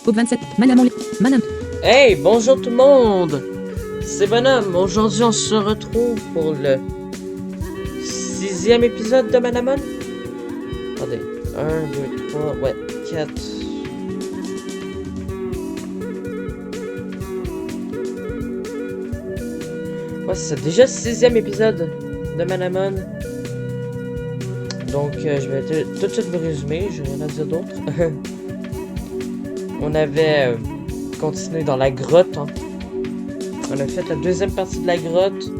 Pop 27. Manam. Manam. Hey, bonjour tout le monde! C'est Bonhomme. Aujourd'hui, on se retrouve pour le 6e épisode de Manamon. Attendez. 1, 2, 3, ouais, 4. Ouais, c'est déjà le 6e épisode de Manamon. Donc, je vais tout de suite vous résumer. J'ai rien à dire d'autre. On avait continué dans la grotte. Hein. On a fait la deuxième partie de la grotte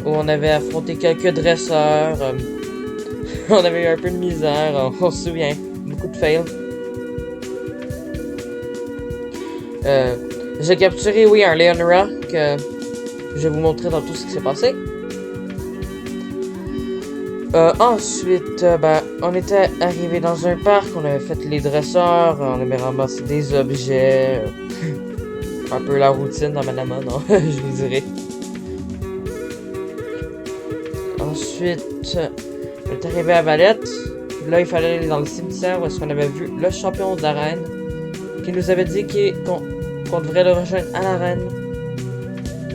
où on avait affronté quelques dresseurs. On avait eu un peu de misère, on se souvient. Beaucoup de fails. J'ai capturé, oui, un Leonora que je vais vous montrer dans tout ce qui s'est passé. Ensuite, on était arrivé dans un parc, on avait fait les dresseurs, on avait ramassé des objets. Un peu la routine dans Manamon, non? Je vous dirais. Ensuite, on est arrivé à Valette. Là, il fallait aller dans le cimetière où est-ce qu'on avait vu le champion de l'arène qui nous avait dit qu'on devrait le rejoindre à l'arène.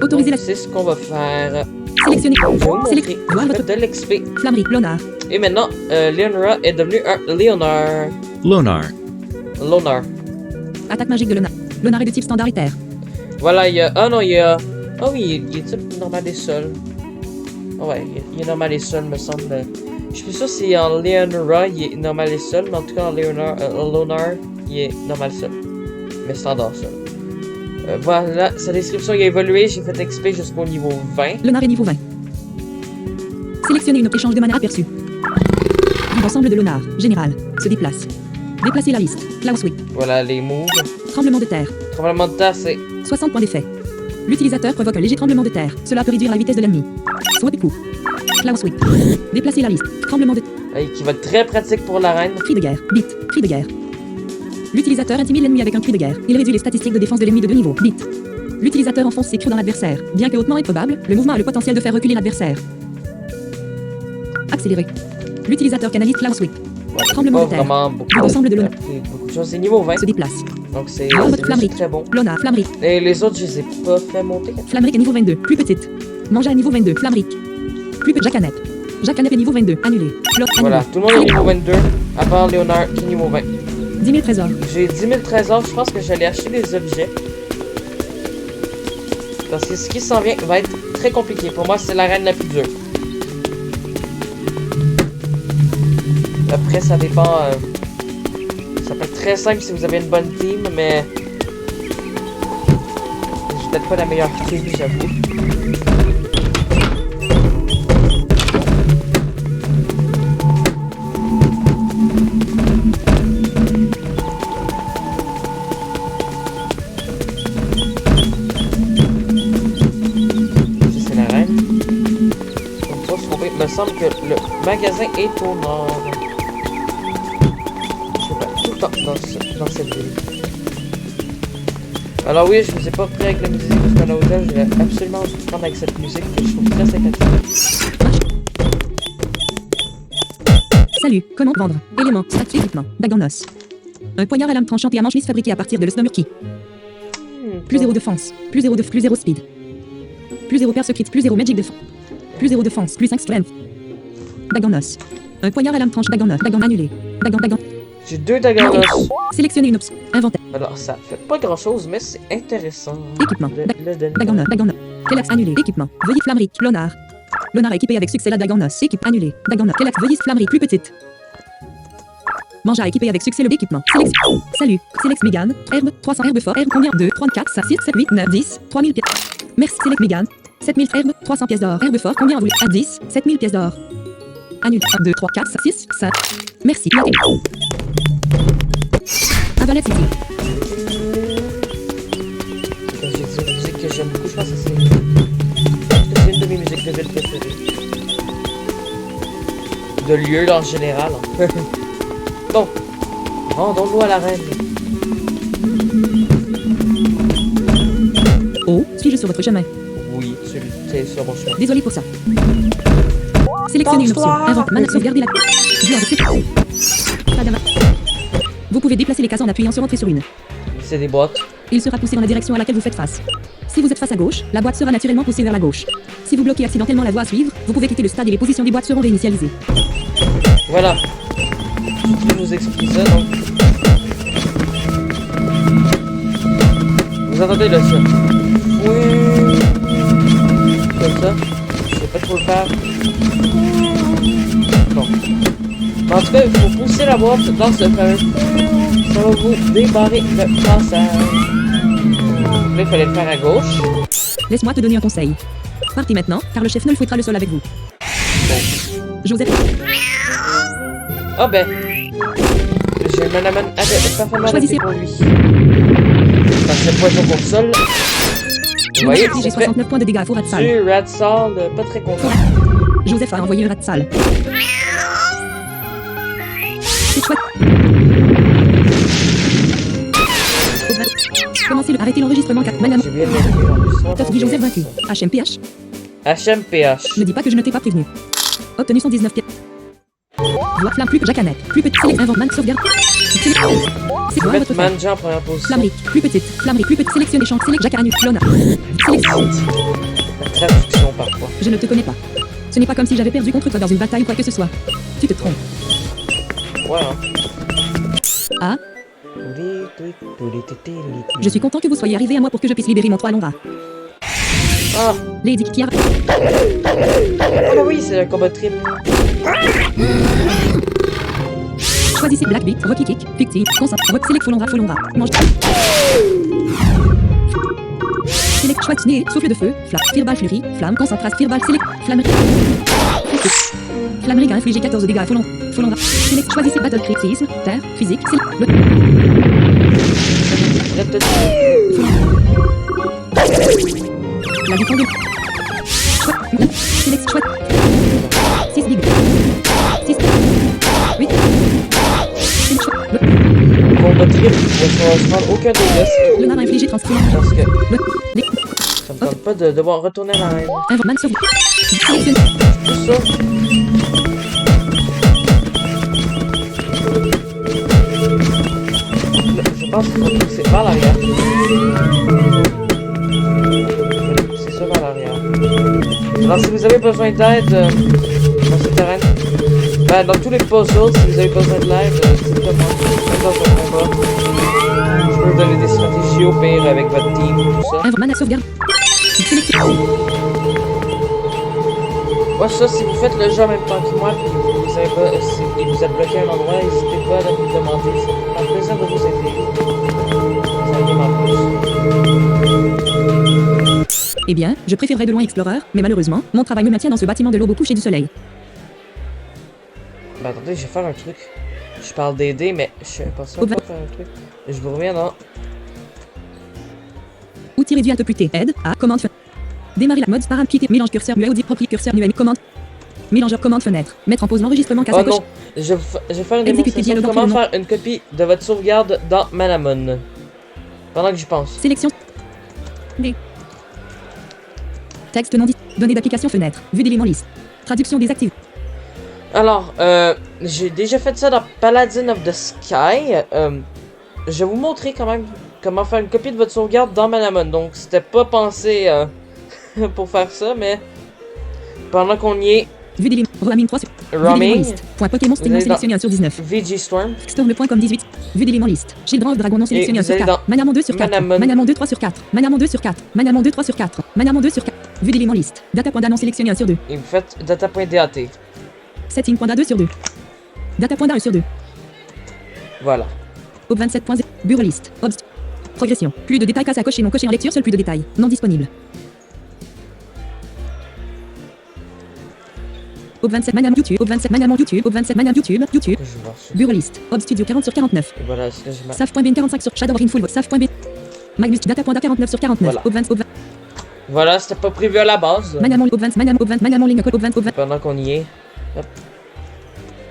Autoriser la... C'est ce qu'on va faire. Sélectionner. Je vais vous montrer. Voir votre... De l'XP. Flammerie. Lonar. Et maintenant, Leonora est devenu un Leonar. Lonar. Attaque magique de Lonar. Lonar est de type standard et terre. Voilà, il y a... Ah non, il y a... Ah oui, il est type normal et sol. Oh ouais, il est normal et sol, me semble. Je suis plus sûr si en Leonora, il est normal et sol, mais en tout cas en Lonar, il est normal sol. Mais standard sol. Voilà, sa description il a évolué, j'ai fait XP jusqu'au niveau 20. Lonar est niveau 20. Sélectionnez une échange de mana aperçu. L'ensemble de Lonar, général, se déplace. Déplacer la liste. Cloud Sweep. Voilà les moves. Tremblement de terre. Tremblement de terre, c'est 60 points d'effet. L'utilisateur provoque un léger tremblement de terre. Cela peut réduire la vitesse de l'ennemi. Swap et coup. Cloud Sweep. Déplacer la liste. Tremblement de terre. qui va être très pratique pour l'arène. Cri de guerre. Bit. Cri de guerre. L'utilisateur intimide l'ennemi avec un cri de guerre. Il réduit les statistiques de défense de l'ennemi de 2 niveaux. Bit. L'utilisateur enfonce ses crocs dans l'adversaire. Bien que hautement improbable, le mouvement a le potentiel de faire reculer l'adversaire. Accéléré. L'utilisateur canalise Cloud Sweep. Ouais, Tremblement de terre. Vraiment beaucoup, L'ensemble de Lonar beaucoup de choses. C'est niveau 20. se déplace. Donc c'est Flammerie. très bon. Lonar. Flammerie. Et les autres, je les ai pas fait monter. Flammerie est niveau 22. Plus petite. Mangea à niveau 22. Flammerie. Plus petit. Jacanep. Jacanep est niveau 22. Annulé. Voilà, tout le monde est niveau 22. À part Léonard qui est niveau 20. 10 000 trésors. J'ai 10 000 trésors. Je pense que j'allais acheter des objets. Parce que ce qui s'en vient va être très compliqué. Pour moi, c'est l'arène la plus dure. Après, ça dépend. Ça peut être très simple si vous avez une bonne team, mais j'ai peut-être pas la meilleure team, j'avoue. Ça, c'est l'arène. Faut pas se tromper. Il me semble que le magasin est au nord. Dans cette ville. Alors oui, je vous ai pas pris avec la musique parce qu'à l'hôtel, j'ai absolument envie de prendre avec cette musique que je trouve très sympathique. Salut, comment vendre? Éléments, statut, équipement, bague en os. Un poignard à lame tranchante et à manche lisse fabriqué à partir de l'os Murky. Plus 0 défense, plus 0 plus 0 speed. Plus 0 perce crit, plus 0 magic défense. Plus 0 défense, plus 5 strength. Bague en os. Un poignard à lame tranche, bague en os, bague en annulé. Bague en. J'ai 2 daggers. Sélectionnez une option. Inventaire. Alors ça fait pas grand chose, mais c'est intéressant. Équipement. Bague en os, bague en os. Telex annulé. Équipement. Veuillez flammerie. Lonar. Lonar équipé avec succès la dague en os. Équipe annulé. Dague en os. Telex veuillez flammerie plus petite. Mangea équipé avec succès le équipement. Sélection. Salut. Sélex Mégane. Herbe. 300 herbes fort. Herbe combien? 2, 3, 4, 5, 6, 7, 8, 9, 10. 3000 pièces. Merci. Sélex Mégane. 7000 herbes. 300 pièces d'or. Herbe fort. Combien vous voulez? À 10. 7000 pièces d'or. Annulé. 1, 2, 3, 4, 5, 6, 5. Merci. Avalette City. J'ai dit une musique que j'aime beaucoup, je pense que c'est une de mes musiques de ville préférées. De lieu en général. Bon, rendons-nous à l'arène. Oh, suis-je sur votre chemin? Oui, c'est sur mon chemin. Désolé pour ça. Sélectionnez une option. Invente. Mana sauvegarder la... Joueur de sécurité. Vous pouvez déplacer les cases en appuyant sur Entrée sur une. C'est des boîtes. Il sera poussé dans la direction à laquelle vous faites face. Si vous êtes face à gauche, la boîte sera naturellement poussée vers la gauche. Si vous bloquez accidentellement la voie à suivre, vous pouvez quitter le stade et les positions des boîtes seront réinitialisées. Voilà. Je vais vous expliquer ça, donc. Vous entendez le son? Oui. Comme ça. Je sais pas trop le faire. Bon. En tout cas, il faut pousser la boîte dans ce fameux. Ça va vous débarrer le passage. Là, il fallait le faire à gauche. Laisse-moi te donner un conseil. Partez maintenant, car le chef Null fouettera le sol avec vous. Joseph, Ah ben. J'ai un Manaman parfaitement Choisissez. adapté pour lui. Parce que le poison contre le sol. Vous voyez, j'ai ça fait 69 points de dégâts, faux rat sale. du rat sale, pas très content. Joseph a envoyé un rat sale. C'est chouette. Commencez le. Arrêtez l'enregistrement car Madame. J'ai bien aimé l'enregistrement. Tough dit Joseph vaincu. HMPH. HMPH. Ne dis pas que je ne t'ai pas prévenu. Obtenu 119 pièces. Voix flamme plus que Jacanet. Plus petit. Select invente man sauvegarde. C'est quoi votre fait? Manja en première position. Flammerie. Plus petite. Flammerie. Plus petite. Sélectionne des champs. Select Jacanu. Lona. Sélection. La traduction parfois. Je ne te connais pas. Ce n'est pas comme si j'avais perdu contre toi dans une bataille ou quoi que ce soit. Tu te trompes. Ouais, hein. Ah, je suis content que vous soyez arrivé à moi pour que je puisse libérer mon 3 longs rats. Ah, Lady Kiara. ah bah oui, c'est un combat trip. Choisissez Black Beat, Rocky Kick, Fictive, Concentre, Select Faux long rat. Mange. Select Schwarzenegger, souffle de feu, flamme, Fireball Fury, flamme, concentration, Fireball, Select, flammerie. Flammerie a infligé 14 dégâts à Faux long rat. Select, choisissez Battle Criticisme, terre, physique, select, le. La victoire de. Select, choix. 6 dégâts. 6. 8. Select, choix. Combat trip, je ne prendre aucun dégât. Le nar a infligé 30 points. Parce que Le. ça me tente pas de devoir retourner à l'arène. Man sauve. Sélectionne. Tout ça. Je pense qu'il faut pousser vers l'arrière. C'est ça vers l'arrière. Alors si vous avez besoin d'aide dans ce terrain, ben, dans tous les puzzles, si vous avez besoin de l'aide, dites-le moi. Même dans un combat. Je peux vous donner des stratégies au pire avec votre team, tout ça. Man à sauvegarde. Sélectionne. Ouais, ça, si vous faites le jeu en même temps que moi, puis vous avez pas, si vous êtes bloqué à un endroit, n'hésitez pas à me demander. C'est un plaisir de vous aider. Ça aide en plus. Eh bien, je préférerais de loin Explorer, mais malheureusement, mon travail me maintient dans ce bâtiment de l'aube au coucher du soleil. Ben attendez, je vais faire un truc. Je parle d'aider, mais je suis pas sûr de faire un truc. Je vous reviens dans... Outil réduit à te pluter. Aide, à, commande, fenêtre. Démarrer la mode, param, quitter, mélange curseur, muet, audit, propre, curseur, muet, commande. Mélangeur, commande, fenêtre. Mettre en pause l'enregistrement, casse à Oh gauche. non, je vais faire une Exécuter démonstration de dialogue comment entre faire une copie de votre sauvegarde dans Manamon. Pendant que j'y pense. Sélection. D. Texte non dit. Données d'application, fenêtre. Vue d'éléments liste. Traduction désactivée. Alors, j'ai déjà fait ça dans Paladin of the Sky. Je vais vous montrer quand même comment faire une copie de votre sauvegarde dans Manamon. Donc, c'était pas pensé pour faire ça, mais pendant qu'on y est, Vue d'éléments. Roaming 3 sur. Vue d'éléments roaming, liste. Point Pokémon Sting Vous non allez dans- sélectionné 1 sur 19. VG Storm, Storm.com 18. Vue d'éléments liste. Children of Dragon non sélectionné Et 1 vous sur allez 4. dans Manamon 2 sur 4. Manamon. Manamon 2 3 sur 4. Manamon 2 sur 4. Manamon 2 3 sur 4. Manamon 2 sur 4. Vue d'éléments liste. Data.da non sélectionné 1 sur 2. et vous faites data.dat. Setting.da 2 sur 2. Data.da 1 sur 2. Voilà. Ob 27.0. Bureau liste. Obst. Progression. Plus de détails casse à cocher non coché en lecture seul plus de détails. Non disponible. Ob 27 Manam YouTube. Ob 27 Manam YouTube. Ob 27 Manam YouTube. YouTube. Je vais voir ça. Bureau liste. Ob Studio 40 sur 49. Et voilà, ce que je marque. Saf.bin 45 sur Shadow in full. Saf.bin. Magnus Data.da 49 sur 49. Voilà. Ob 20 Ob 20. Voilà, c'était pas prévu à la base. Manamon Ob 20 Manam Ob 20 Manamon ligne Ob 20 Ob 20. Pendant qu'on y est.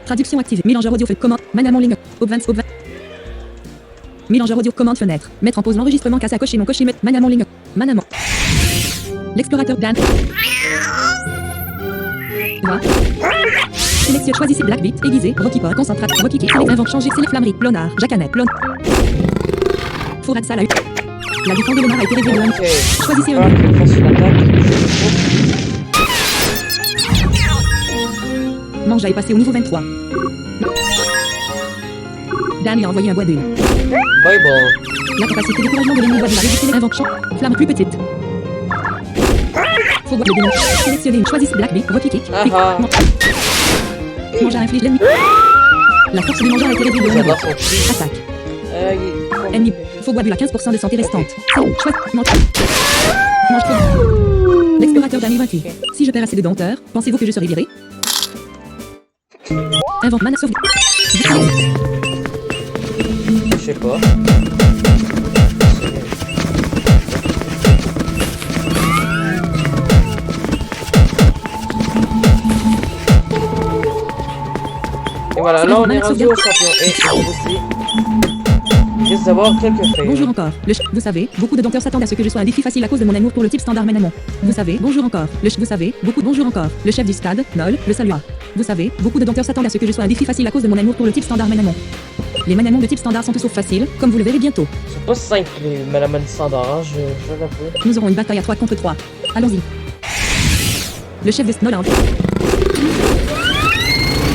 Traduction activée. Mélangeur audio fait commande. Manamon ligne Ob 20 Ob 20. Mélangeur audio commande fenêtre. Mettre en pause l'enregistrement casse à cocher non coché. Manamon ligne. Manamon. L'explorateur Dan. Va. Sélectionne, choisissez Black Beat, aiguisé, Rocky Port, concentrate, Rocky Kick, select, invente, changer, select, flammerie, Lonard, Jacanet, Lon. Fourrade sale a eu. La défense de Léonard a été réduite de 1. Ok. Choisissez Ah, un. qu'il fasse une attaque. Mangea est passé au niveau 23. Dan lui a envoyé un bois d'huile. Bible. La capacité d'écouragement de l'ennemi doit de la réduire invention. Flamme plus petite. Faut voir le démon. Sélectionnez une. Choisissez Black Bee. Rocky Kick. Ah ah. Mangea inflige l'ennemi. La force du mangeur a été réduite de 1 niveau. J'adore son cri. Attaque. Il est Ennemi. Faut boire à 15% de santé restante. Mange. L'explorateur Danny vaincu. Si je perds assez de dompteurs, pensez-vous que je serai viré? Invente mana sauve. Je sais pas. Et voilà, là on est rendu au champion. Et je vous dis, il risque d'avoir quelques fails. Bonjour encore. Vous savez, beaucoup de dompteurs s'attendent à ce que je sois un défi facile à cause de mon amour pour le type standard Manamon. Vous savez, bonjour encore. Vous savez, bonjour encore. Le chef du stade, Nol, le salua. Vous savez, beaucoup de dompteurs s'attendent à ce que je sois un défi facile à cause de mon amour pour le type standard Manamon. Les Manamon de type standard sont tous sauf faciles, comme vous le verrez bientôt. C'est pas simple les Manamon standard, hein, je l'avoue. Nous aurons une bataille à 3 contre 3. Allons-y. Le chef de Noland.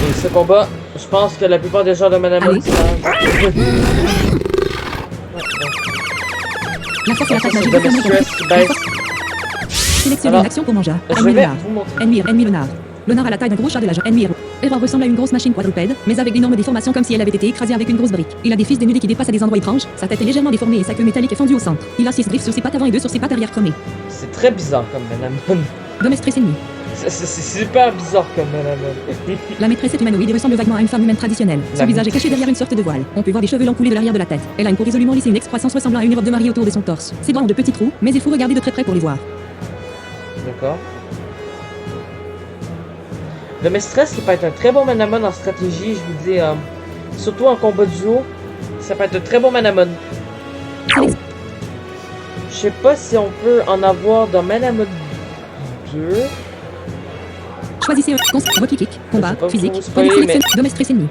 Et ce combat, je pense que la plupart des gens de Manamon Allez. savent. La force et l'attaque C'est magique de de stress qui baisse. Sélectionnez Alors, une action pour Mangea. Je Ennemi vais Léonard. vous montrer. Ennemi Léonard. Léonard a la taille d'un gros chat de la jungle. Ennemi héros. Error ressemble à une grosse machine quadrupède, mais avec d'énormes déformations comme si elle avait été écrasée avec une grosse brique. Il a des fils dénudés qui dépassent à des endroits étranges, sa tête est légèrement déformée et sa queue métallique est fendue au centre. Il a 6 griffes sur ses pattes avant et 2 sur ses pattes arrière chromées. C'est très bizarre comme Manamon. Domestress ennemi. C'est super bizarre comme Manamon. La maîtresse est humanoïde et ressemble vaguement à une femme humaine traditionnelle. Son La visage est caché maîtresse. derrière une sorte de voile. On peut voir des cheveux longs couler de l'arrière de la tête. Elle a une peau résolument lisse et une excroissance ressemblant à une robe de mariée autour de son torse. Ses doigts ont de petits trous, mais il faut regarder de très près pour les voir. D'accord. Le Mistress qui peut être un très bon Manamon en stratégie, je vous dis, surtout en combat duo, ça peut être un très bon Manamon. Sélex- Je sais pas si on peut en avoir dans Manamon 2. Choisissez un. Rocky kick. Combat. Je sais pas Physique. vous spoiler, Sélectionne. Domestress ennemi.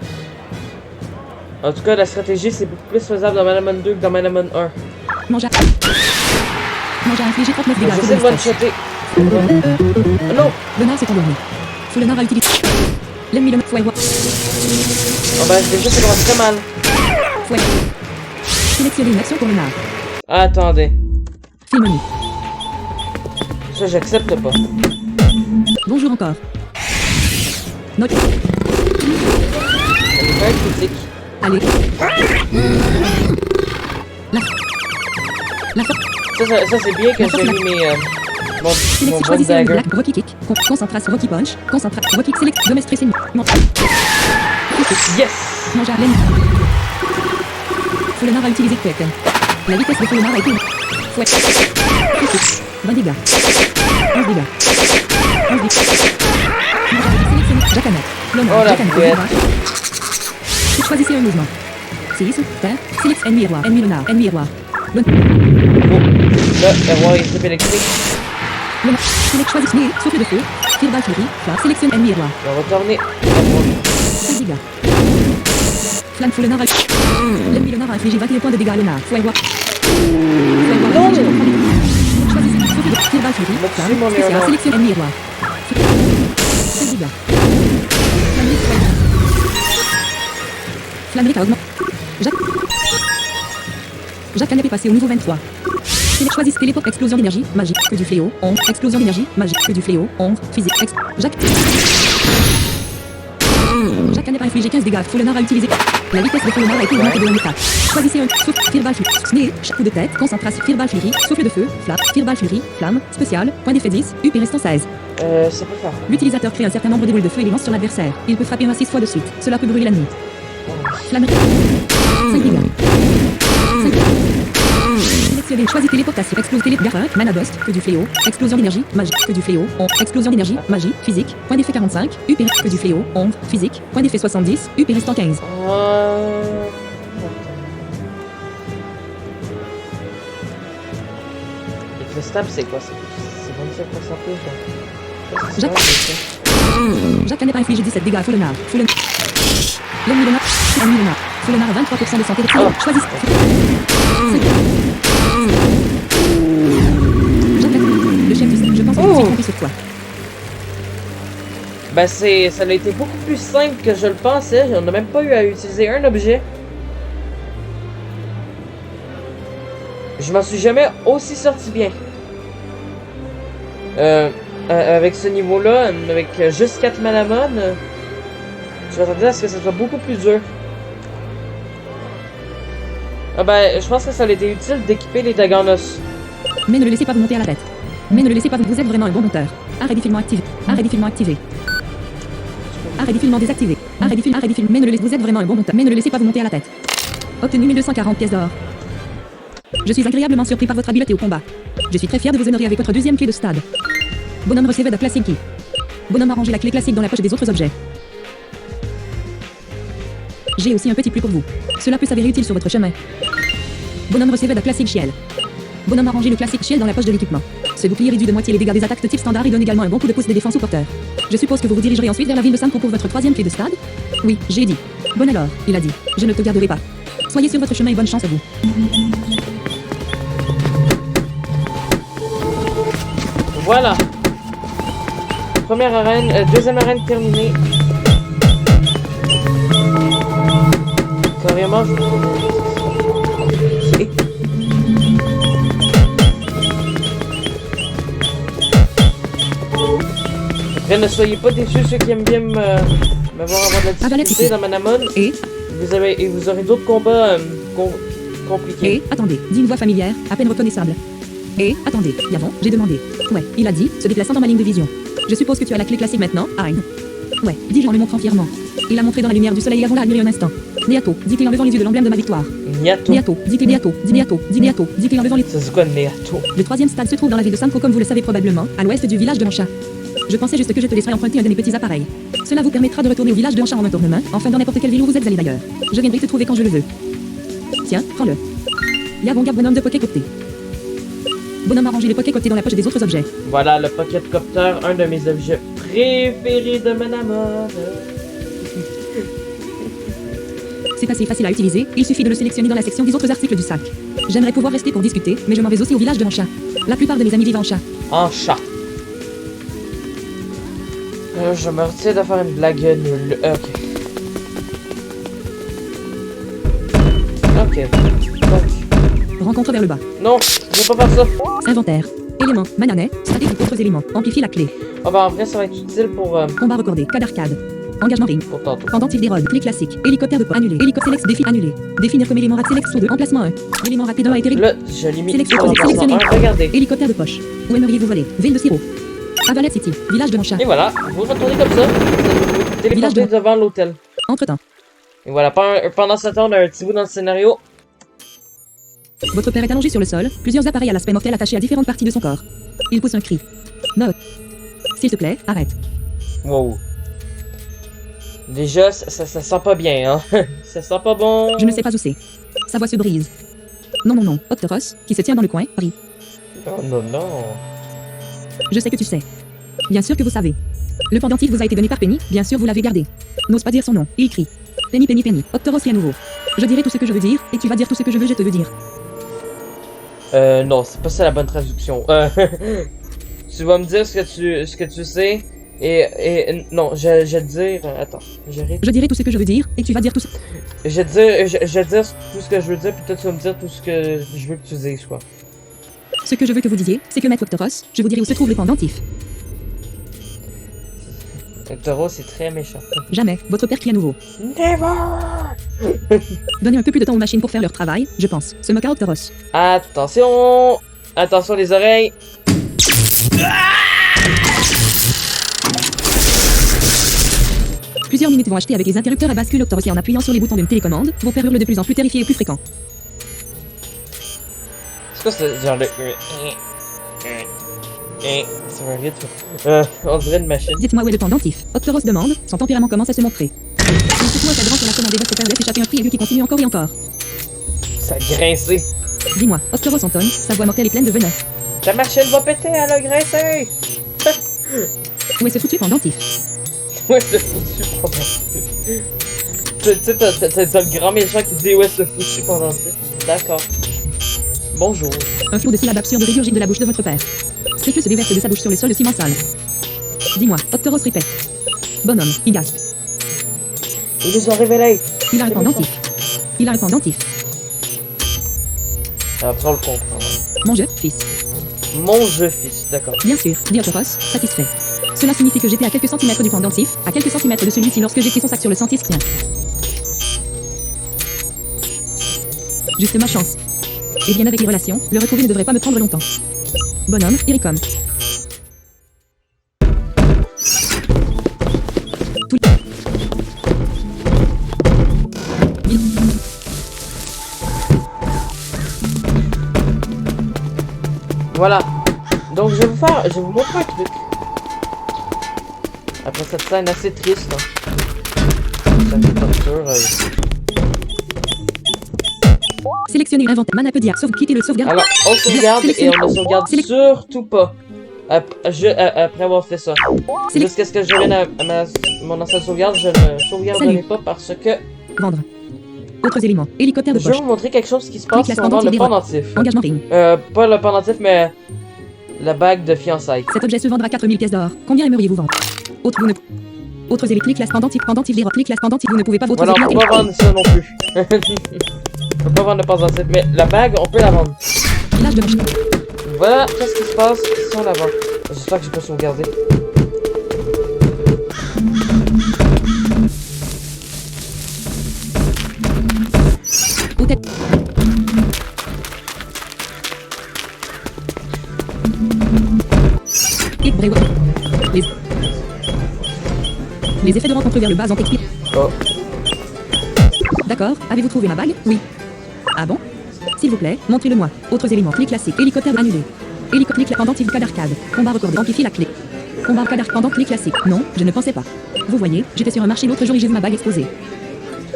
En tout cas, la stratégie c'est beaucoup plus faisable dans Manamon 2 que dans Manamon 1. Mangea. Mangea a infligé 39 dégâts. J'essaie de one-shotter. Non! Léonard s'est endormi. Léonard a utilisé. L'ennemi le fouet. Oh ben, déjà ça commence très mal. Fouet. Sélectionnez une action pour Léonard. Attendez. Film menu. Ça, j'accepte pas. Bonjour encore. Note. Elle est pas critique. Allez. La force. Ça c'est bien que j'ai mis mes. Mon bon Choisissez un dagger. black. Rocky kick. Concentration. Rocky punch. Concentration. Rocky select. Domestress ennemi. Yes! Mangea l'ennemi. Léonard a utilisé quick. La vitesse de Léonard a été. Fouet. 20 dégâts. 11 dégâts. 11 dégâts. Sélectionnez. Jacanet. Oh la fouette. Choisissez un mouvement. 6. Terre. Sélex. Ennemi roi. Ennemi Léonard. Ennemi roi. Oh. Là, le roi est type électrique. Léonard. Sélex. Choisissez. Souffle de feu. Tire d'artillerie. Flamme. Sélectionne ennemi roi. On va retourner. 16 dégâts. Flamme fou Léonard a... L'ennemi Léonard a infligé 21 points de dégâts à Léonard. Fouet roi. Non! Choisissez. Souffle de feu. Tire d'artillerie. Il m'a tué, Flamme. mon Spécial. Léonard. Sélectionne ennemi roi. 16 dégâts. Flamme a augmenté. Jacques Canet est passé au niveau 23. Choisissez téléporte explosion d'énergie, magique, que du fléau, ombre, explosion d'énergie, magique, que du fléau, ombre, physique, Jacques Canet a infligé 15 dégâts, Léonard a utilisé. La vitesse de Léonard a été augmentée de 1 état. Choisissez un souffle, fireball furie, snake, coup de tête, concentration, fireball furie, souffle de feu, flamme, fireball furie, flamme, spécial, point d'effet 10, UP restant 16. Ça peut faire. L'utilisateur crée un certain nombre de boules de feu et les lance sur l'adversaire. Il peut frapper 6 fois de suite. Cela peut brûler l'ennemi. Flamme. 5 dégâts. 5 dégâts. Sélectionnez, choisis téléportation, explose téléportation, mana burst, que du fléau, explosion d'énergie, magie, que du fléau, ombre, explosion d'énergie, magie, physique, point d'effet 45, UP, que du fléau, ombre, physique, point d'effet 70, UP restant 15. Et le stab, c'est quoi? C'est 25% plus. Jacques Canet a infligé 17 dégâts à Léonard. L'ennemi Léonard, ennemi Léonard, Ce Lonar a 23% de santé. Choisis. Le chef du... Je pense que tu compté sur toi. Ben ça a été beaucoup plus simple que je le pensais. On n'a même pas eu à utiliser un objet. Je m'en suis jamais aussi sorti bien. Avec ce niveau-là, avec juste 4 Manamon, je m'attendais à ce que ça soit beaucoup plus dur. Ah ben, je pense que ça aurait été utile d'équiper les Dagonos. Mais ne le laissez pas vous monter à la tête. Mais ne le laissez pas vous êtes vraiment un bon monteur. Arrêt du filament activé. Arrêt du filament activé. Arrêt du filament désactivé. Arrêt du film. Mais ne le laissez... Vous êtes vraiment un bon monteur. Mais ne le laissez pas vous monter à la tête. Obtenu 1240 pièces d'or. Je suis agréablement surpris par votre habileté au combat. Je suis très fier de vous honorer avec votre deuxième clé de stade. Bonhomme recevait de classique key. Bonhomme a rangé la clé classique dans la poche des autres objets. J'ai aussi un petit plus pour vous. Cela peut s'avérer utile sur votre chemin. Bonhomme recevait de classique shield. Bonhomme a rangé le classique shield dans la poche de l'équipement. Ce bouclier réduit de moitié les dégâts des attaques de type standard et donne également un bon coup de pouce des défenses au porteur. Je suppose que vous vous dirigerez ensuite vers la ville de Samco pour votre troisième clé de stade? Oui, j'ai dit. Bon alors, il a dit. Je ne te garderai pas. Soyez sur votre chemin et bonne chance à vous. Voilà. Première arène, deuxième arène terminée. Carrément, je... Après, ne soyez pas déçus ceux qui aiment bien me voir avoir de la difficulté dans Manamon. Et vous aurez d'autres combats compliqués. Et attendez, dit une voix familière, à peine reconnaissable. Et attendez, Yavon, j'ai demandé. Ouais, il a dit, se déplaçant dans ma ligne de vision. Je suppose que tu as la clé classique maintenant, Hein. Ouais, dis-je en le montrant fièrement. Il a montré dans la lumière du soleil et Yavon l'a admiré un instant. Niato, dit-il en levant les yeux de l'emblème de ma victoire. Niato. Niato, dit-il Niato, dit Niato, dit Niato, dit-il en levant les... Ça c'est quoi Niato? Le troisième stade se trouve dans la ville de Samco comme vous le savez probablement, à l'ouest du village de Mancha. Je pensais juste que je te laisserais emprunter un de mes petits appareils. Cela vous permettra de retourner au village de Mancha en un tournement, enfin dans n'importe quelle ville où vous êtes allé d'ailleurs. Je viendrai te trouver quand je le veux. Tiens, prends-le. Yavon garde bonhomme de Pokécopter. Bonhomme a rangé le Pokécopter dans la poche des autres objets. Voilà le Pokécopter, un de mes objets préférés de Manamon. C'est assez facile à utiliser, il suffit de le sélectionner dans la section des autres articles du sac. J'aimerais pouvoir rester pour discuter, mais je m'en vais aussi au village de Mancha. La plupart de mes amis vivent en chat. En chat. Je me retiens de faire une blague nulle. Ok. Rencontre vers le bas. Non, je vais pas faire ça. Inventaire. Éléments. Mananet. Stratégie. Autres éléments. Amplifie la clé. Ah bah en vrai ça va être utile pour Combat recordé. Cas d'arcade. Engagement ring. pour tantôt. Pendentif d'érode. Clé classique. Hélicoptère de poids annulé. Hélicoptère select défi annulé. Définir comme élément rapide select sur 2. Emplacement 1. L'élément rapide 1 a été réglé. Là, je limite Sélection sur sélectionné. l'emplacement 1. Regardez. Hélicoptère de poche. Où aimeriez-vous voler? Ville de Siro. Avalet City. Village de Mancha. Et voilà, vous retournez comme ça. Vous téléportez Village de- devant l'hôtel. Entre-temps. Et voilà, pendant ce temps, on a un petit bout dans le scénario. Votre père est allongé sur le sol, plusieurs appareils à l'aspect mortel attachés à différentes parties de son corps. Il pousse un cri. Note. S'il te plaît, arrête. Wow. Déjà, ça sent pas bien, hein. Ça sent pas bon. Je ne sais pas où c'est. Sa voix se brise. Non. Octoros, qui se tient dans le coin, rit. Non. Je sais que tu sais. Bien sûr que vous savez. Le pendentif vous a été donné par Penny, bien sûr vous l'avez gardé. N'ose pas dire son nom, il crie. Penny. Octoros rien nouveau. Je dirai tout ce que je veux dire, et tu vas dire tout ce que je te veux dire. Non, c'est pas ça la bonne traduction. Tu vas me dire ce que tu sais. Non, je vais te dire. Attends, Je dirai tout ce que je veux dire, et tu vas dire tout ce... je vais dire tout ce que je veux dire, puis toi tu vas me dire tout ce que je veux que tu dises, quoi. Ce que je veux que vous disiez, c'est que Maître Octoros, je vous dirai où se trouve le pendentif. Taureau, c'est très méchant. Jamais, votre père crie à nouveau. Never! Donnez un peu plus de temps aux machines pour faire leur travail, je pense. Se moqua Octoros. Attention! Attention les oreilles! Plusieurs minutes vont acheter avec les interrupteurs à bascule Octoros et en appuyant sur les boutons d'une télécommande, vos pères hurlent de plus en plus terrifiés et plus fréquents. C'est quoi ce genre de... C'est un rythme. On dirait une machine. Dites-moi où est le pendentif. Octoros demande, son tempérament commence à se montrer. Il secoue un cadran pour la commander votre père laisse échapper un cri aigu qui continue encore et encore. Ça a grincé. Dis-moi, Octoros entonne, sa voix mortelle est pleine de venin. La machine va péter, elle a grincé! Où est ce foutu pendentif? Ouais, c'est foutu, sais, t'as le grand méchant qui dit où est-ce le foutu pendentif. D'accord. Bonjour. Un flot de syllabes absurdes régurgite de la bouche de votre père. Spécule se déverse de sa bouche sur le sol de ciment sale. Dis-moi, Octoros répète. Bonhomme, il gaspe. Ils nous ont révélé. Il a un pendentif. Il a un pendentif. Après, on le comprend. Mon jeu, fils. Mon jeu, fils. D'accord. Bien sûr, dit Octoros, satisfait. Cela signifie que j'étais à quelques centimètres du pendentif, à quelques centimètres de celui-ci lorsque j'ai pris son sac sur le sentier scrien. Juste ma chance. Et bien avec les relations, le retrouver ne devrait pas me prendre longtemps. Bonhomme, Ericom. Voilà. Donc, je vais vous montrer un truc. Après cette scène assez triste. Scène de torture. Sélectionnez une inventaire. Mana peut dire, sauve, quitter le sauvegarde. Alors, on sauvegarde et on ne sauvegarde surtout pas. Après avoir fait ça. Jusqu'à ce que je revienne à mon ancienne sauvegarde, je ne sauvegarderai pas parce que... Vendre. Autres éléments. Hélicoptère de je vais poche. vous montrer quelque chose qui se passe Clique si la on vend le pendentif pendentif. Engagement ring. Pas le pendentif, mais la bague de fiançailles. Cet objet se vendra 4000 pièces d'or. Combien aimeriez-vous vendre? Autres, vous ne... Autres éléments. Clique la pendentif, clique la pendentif, vous ne pouvez pas votre Voilà, on peut pas vendre ça non plus. On peut pas vendre le pendentif, mais la bague, on peut la vendre. Village de manche. Voilà, qu'est-ce qui se passe si on la vend. J'espère que j'ai pas sauvegardé. Hôtel. Et Brewer. Les effets de rencontre vers le bas en textile. Oh. D'accord, avez-vous trouvé ma bague? Oui. Ah bon? S'il vous plaît, montrez-le-moi. Autres éléments, clé classique, hélicoptère annulé. Hélicoptère clé pendentif cas d'arcade. Combat recordé, amplifie la clé. Combat arcade pendant clé classique. Non, je ne pensais pas. Vous voyez, j'étais sur un marché l'autre jour et j'ai vu ma bague exposée.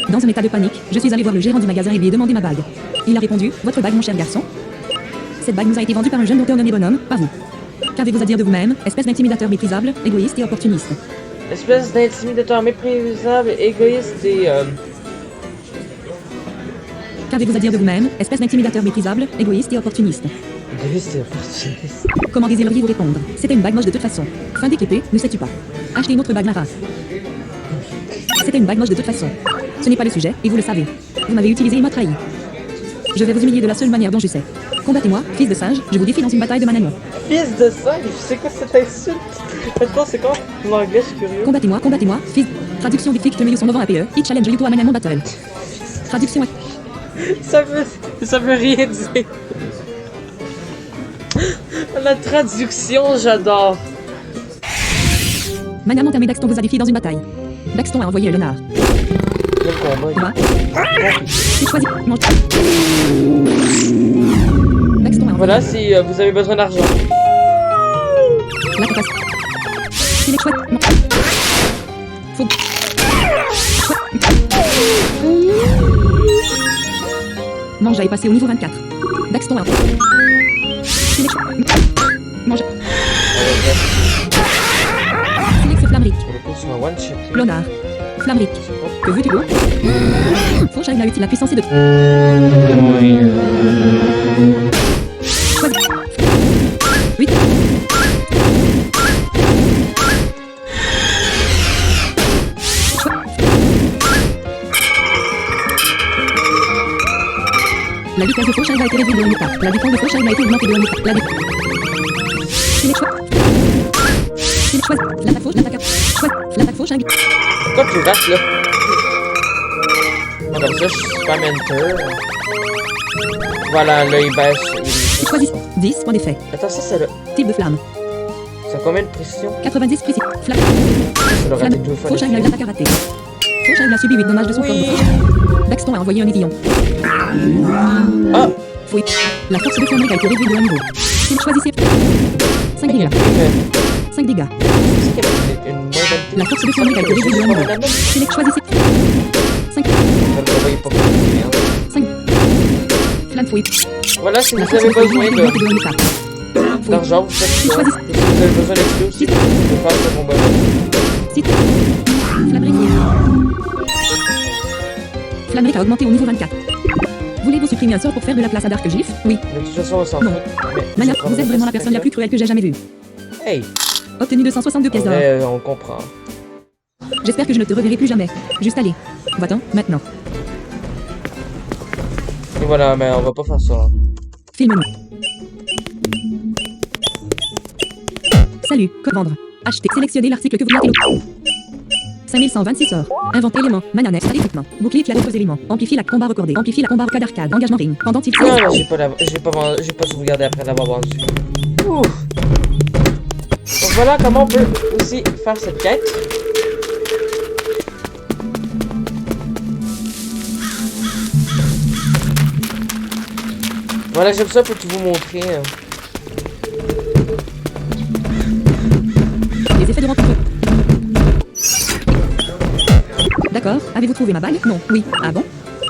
Dans un état de panique, je suis allé voir le gérant du magasin et lui ai demandé ma bague. Il a répondu, votre bague mon cher garçon. Cette bague nous a été vendue par un jeune docteur nommé Bonhomme, pas vous. Qu'avez-vous à dire de vous-même, espèce d'intimidateur méprisable, égoïste et opportuniste? Espèce d'intimidateur méprisable, égoïste et Qu'avez-vous à dire de vous-même, espèce d'intimidateur méprisable, égoïste et opportuniste? égoïste et opportuniste. Comment désireriez-vous répondre? C'était une bague moche de toute façon. Fin d'équipé, ne sais-tu pas? Achetez une autre bague Lara. C'était une bague moche de toute façon. Ce n'est pas le sujet, et vous le savez. Vous m'avez utilisé et m'a trahi. Je vais vous humilier de la seule manière dont je sais. Combattez-moi, fils de singe, je vous défie dans une bataille de manano. Fils de singe, c'est quoi cette insulte? Attends, c'est quoi l'anglais, je suis curieux. Combattez-moi, fils. Traduction des de son novant APE, it challenge you to a manano battle. Traduction Ça veut rien dire. La traduction, j'adore. Manièrement terminé, Daxton vous a défié dans une bataille. Daxton a envoyé Léonard. Quel combat. C'est choisi. Mange. Daxton a envoyé. Voilà, si vous avez besoin d'argent. La capacité. Il est chouette. Faut. Mangea est passé au niveau 24. Daxton a. Il est chouette. Mange. Félix Flamric. Pour le coup, c'est un one-shot. Léonard. Flamric. Que veux-tu beau? Fourchard a eu la puissance de... Choisis. 8. La vitesse de Fourchard a été réduite de 1 état. La vitesse de Fourchard a été augmentée de 1 état. La vitesse... C'est les choix. C'est les choix. L'attaque Fourchard. L'attaque Fourchard. Pourquoi tu rates là? Comme ça, je spam enter. Voilà, là, il baisse. Choisis 10 points d'effet. Attends, ça, c'est le. Type de flamme. Ça a combien de précision? 90 précis. Flamme. Ça doit rater deux fois. Fourchard a eu l'attaque à rater. Fourchard a subi 8 dommages de son corps de Fourchard. Daxton a envoyé un aiguillon. Ah! Fouille. La force de flamme a été réduite de 1 niveau. S'il choisissait 5 dégâts. 5 dégâts. Une modalité. La force de flamme a été réduite de 1 niveau. S'il choisissait 5. 5. Flamme fouille. Voilà, si La vous force avez de flamme a besoin été augmentée de 1 état. Fouille. d'argent, vous faites ça. Et si vous avez besoin d'explos aussi, vous faites ce combat. Site. Flamme réduite. Flamric a augmenté au niveau 24. Voulez-vous supprimer un sort pour faire de la place à Dark Glyph? Oui. De toute façon, on s'en fout. Non. Mais Maya, je vais vous êtes vraiment la personne la plus cruelle que j'ai jamais vue. Hey, Obtenu 262 pièces d'or. on comprend. J'espère que je ne te reverrai plus jamais. Juste allez. Va-t'en, maintenant. Et voilà, mais on va pas faire ça. Filme-nous. Salut, que vendre? Acheter. Sélectionnez l'article que vous voulez. 5126 sorts. Inventer éléments. Mananès. Équipement. Bouclier clavier d'autres éléments. Amplifier la combat recordé. Amplifier la combat arcade arcade. Engagement ring. Pendentif. Non, non, j'ai pas sauvegardé après l'avoir vendu. Ouf. Donc voilà comment on peut aussi faire cette quête. Voilà, j'aime ça pour tout vous montrer. Les effets de rencontre. D'accord. Avez-vous trouvé ma bague? Non. Oui. Ah bon?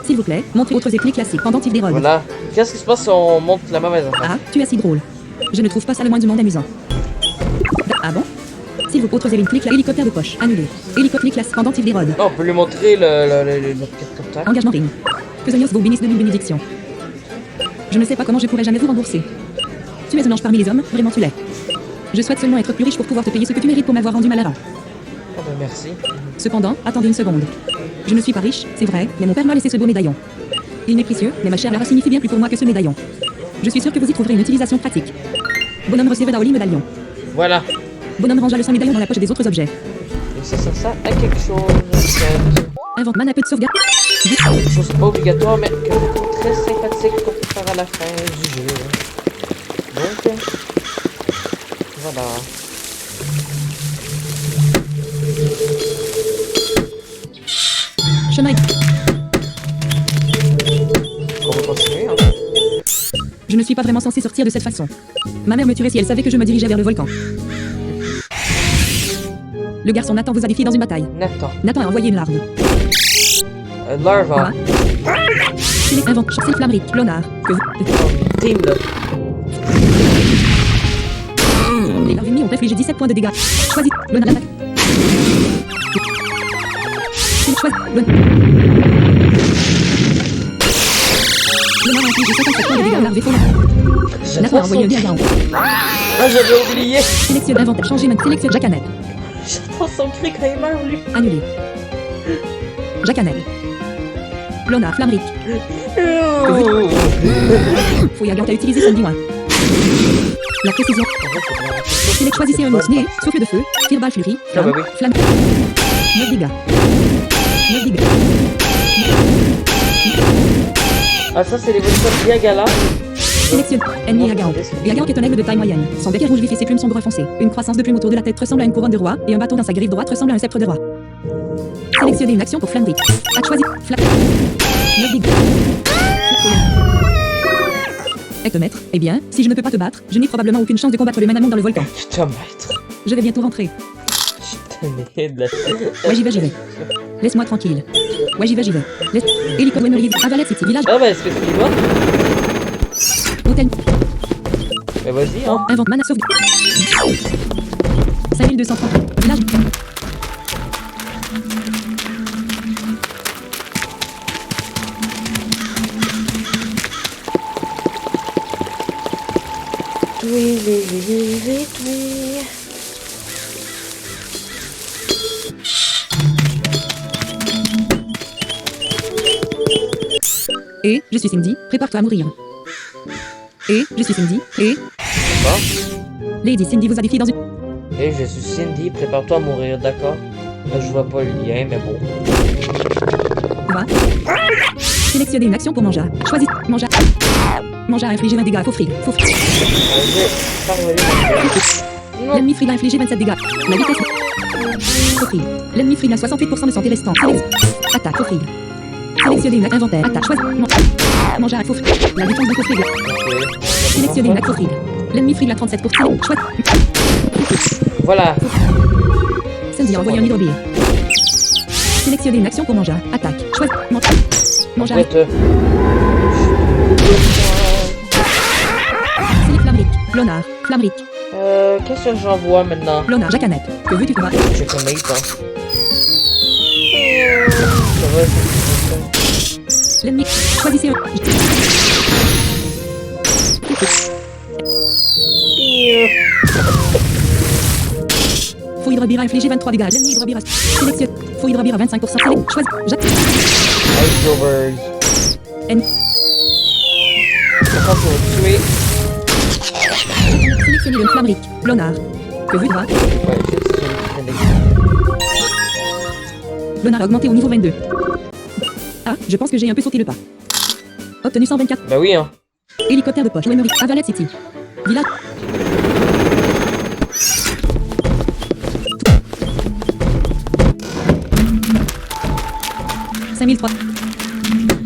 S'il vous plaît, montrez autres éclats classiques. Pendentif d'Hérode. Voilà. Qu'est-ce qui se passe si on monte la mauvaise affaire? Ah, tu es si drôle. Je ne trouve pas ça le moins du monde amusant. Ah bon? S'il vous plaît, autres éléments, hélicoptère de poche, annulé. Hélicoptère classe, pendentif d'Hérode. Oh, on peut lui montrer le hélicoptère. Engagement ring. Que Zonios vous bénisse de mille bénédictions. Je ne sais pas comment je pourrais jamais vous rembourser. Tu es un ange parmi les hommes, vraiment tu l'es. Je souhaite seulement être plus riche pour pouvoir te payer ce que tu mérites pour m'avoir rendu malheureux. Oh ben merci. Cependant, attendez une seconde. Je ne suis pas riche, c'est vrai, mais mon père m'a laissé ce beau médaillon. Il n'est précieux, mais ma chère Lara signifie bien plus pour moi que ce médaillon. Je suis sûr que vous y trouverez une utilisation pratique. Bonhomme recevez Daoli médaillon. Voilà. Bonhomme rangea le sang médaillon dans la poche des autres objets. Et ça sert ça à quelque chose. Invente mana peu de sauvegarde. Quelque chose pas obligatoire, mais que je trouve très sympathique qu'on peut faire à la fin du jeu. Donc, voilà. Chemin. On va continuer, hein. Je ne suis pas vraiment censé sortir de cette façon. Ma mère me tuerait si elle savait que je me dirigeais vers le volcan. Le garçon Nathan vous a défié dans une bataille. Nathan a envoyé une larve. Larva. C'est les invente. C'est le flammerie. Lonard. Que Team, là. Les larves ennemies ont infligé 17 points de dégâts. Choisis. Lonard attaque. Choisis. Lonard a infligé 57 points de dégâts aux larves et faux. Nathan a envoyé un diagramme. Ah, j'avais oublié. Sélectionne inventaire. Changer même. Sélectionne Jacanet. J'entends son cri quand il meurt, lui. Annulé. Jacanet. Lonard. Flamric. Fouillagante a utilisé son diwan. La précision. Choisissez un os né, souffle de feu, fireball furie, flamme, flamme. 9 dégâts. 9 dégâts. Ah, ça, c'est l'évolution de Diagala. Sélectionne. Ennemi Yagant. Yagant est un aigle de taille moyenne. Son bec est rouge vif et ses plumes sont brun foncé. Une croissance de plumes autour de la tête ressemble à une couronne de roi, et un bâton dans sa griffe droite ressemble à un sceptre de roi. Sélectionnez une action pour Flamric. A choisi. Flamme. 9 dégâts. Hectomètre. Eh bien, si je ne peux pas te battre, je n'ai probablement aucune chance de combattre le manamon dans le volcan. Hectomètre. Je vais bientôt rentrer. Je t'aimais. Ouais, j'y vais. Laisse-moi tranquille. Ouais, j'y vais. Laisse. Hélicoptère Memory. Avalet City Village. Ah, bah, est-ce que tu y vas? Hôtel. Bah, vas-y, hein. Invente mana sauve. 5230. Village. Oui. Et, je suis Cindy, prépare-toi à mourir. Et, je suis Cindy, et... D'accord. Lady Cindy vous a défié dans une... Et je suis Cindy, prépare-toi à mourir, d'accord? Là, je vois pas le lien, mais bon. Va. Sélectionnez une action pour Manja. Choisis. Manja. Manja a infligé 20 dégâts. Faux free. Non. L'ennemi free a infligé 27 dégâts. La vitesse. Faux free. L'ennemi free a 68% de santé restant. Attaque. Faux free. Sélectionnez une inventaire. Attaque. Choisis. Manja a faux free. La défense de faux free. Sélectionnez une faux free. L'ennemi free a 37%. Choisis. Voilà. Cindy a envoyé un hydrobile. Sélectionnez une action pour Manja. Attaque. Choisis. Manja. C'est les Flamric. Lonard. Flamric. Qu'est-ce que j'envoie maintenant? Lonard. Jacanet. Que veux-tu combattre? Je connais pas. Ça va, L'ennemi. Choisissez un. Faux hydrobire a infligé 23 dégâts. L'ennemi hydrobire a sélectionné. Faux hydrobire à 25%. Choisis. Ice Rovers. N. Attends, pour le tuer. Sélectionnez le Flamric. Lonard. Que veux-tu? Ouais, juste si j'ai des traînées. Lonard augmenté au niveau 22. Ah, je pense que j'ai un peu sauté le pas. Obtenu 124. Ben oui, hein. Hélicoptère de poche. Emery. Avalet City. Villa.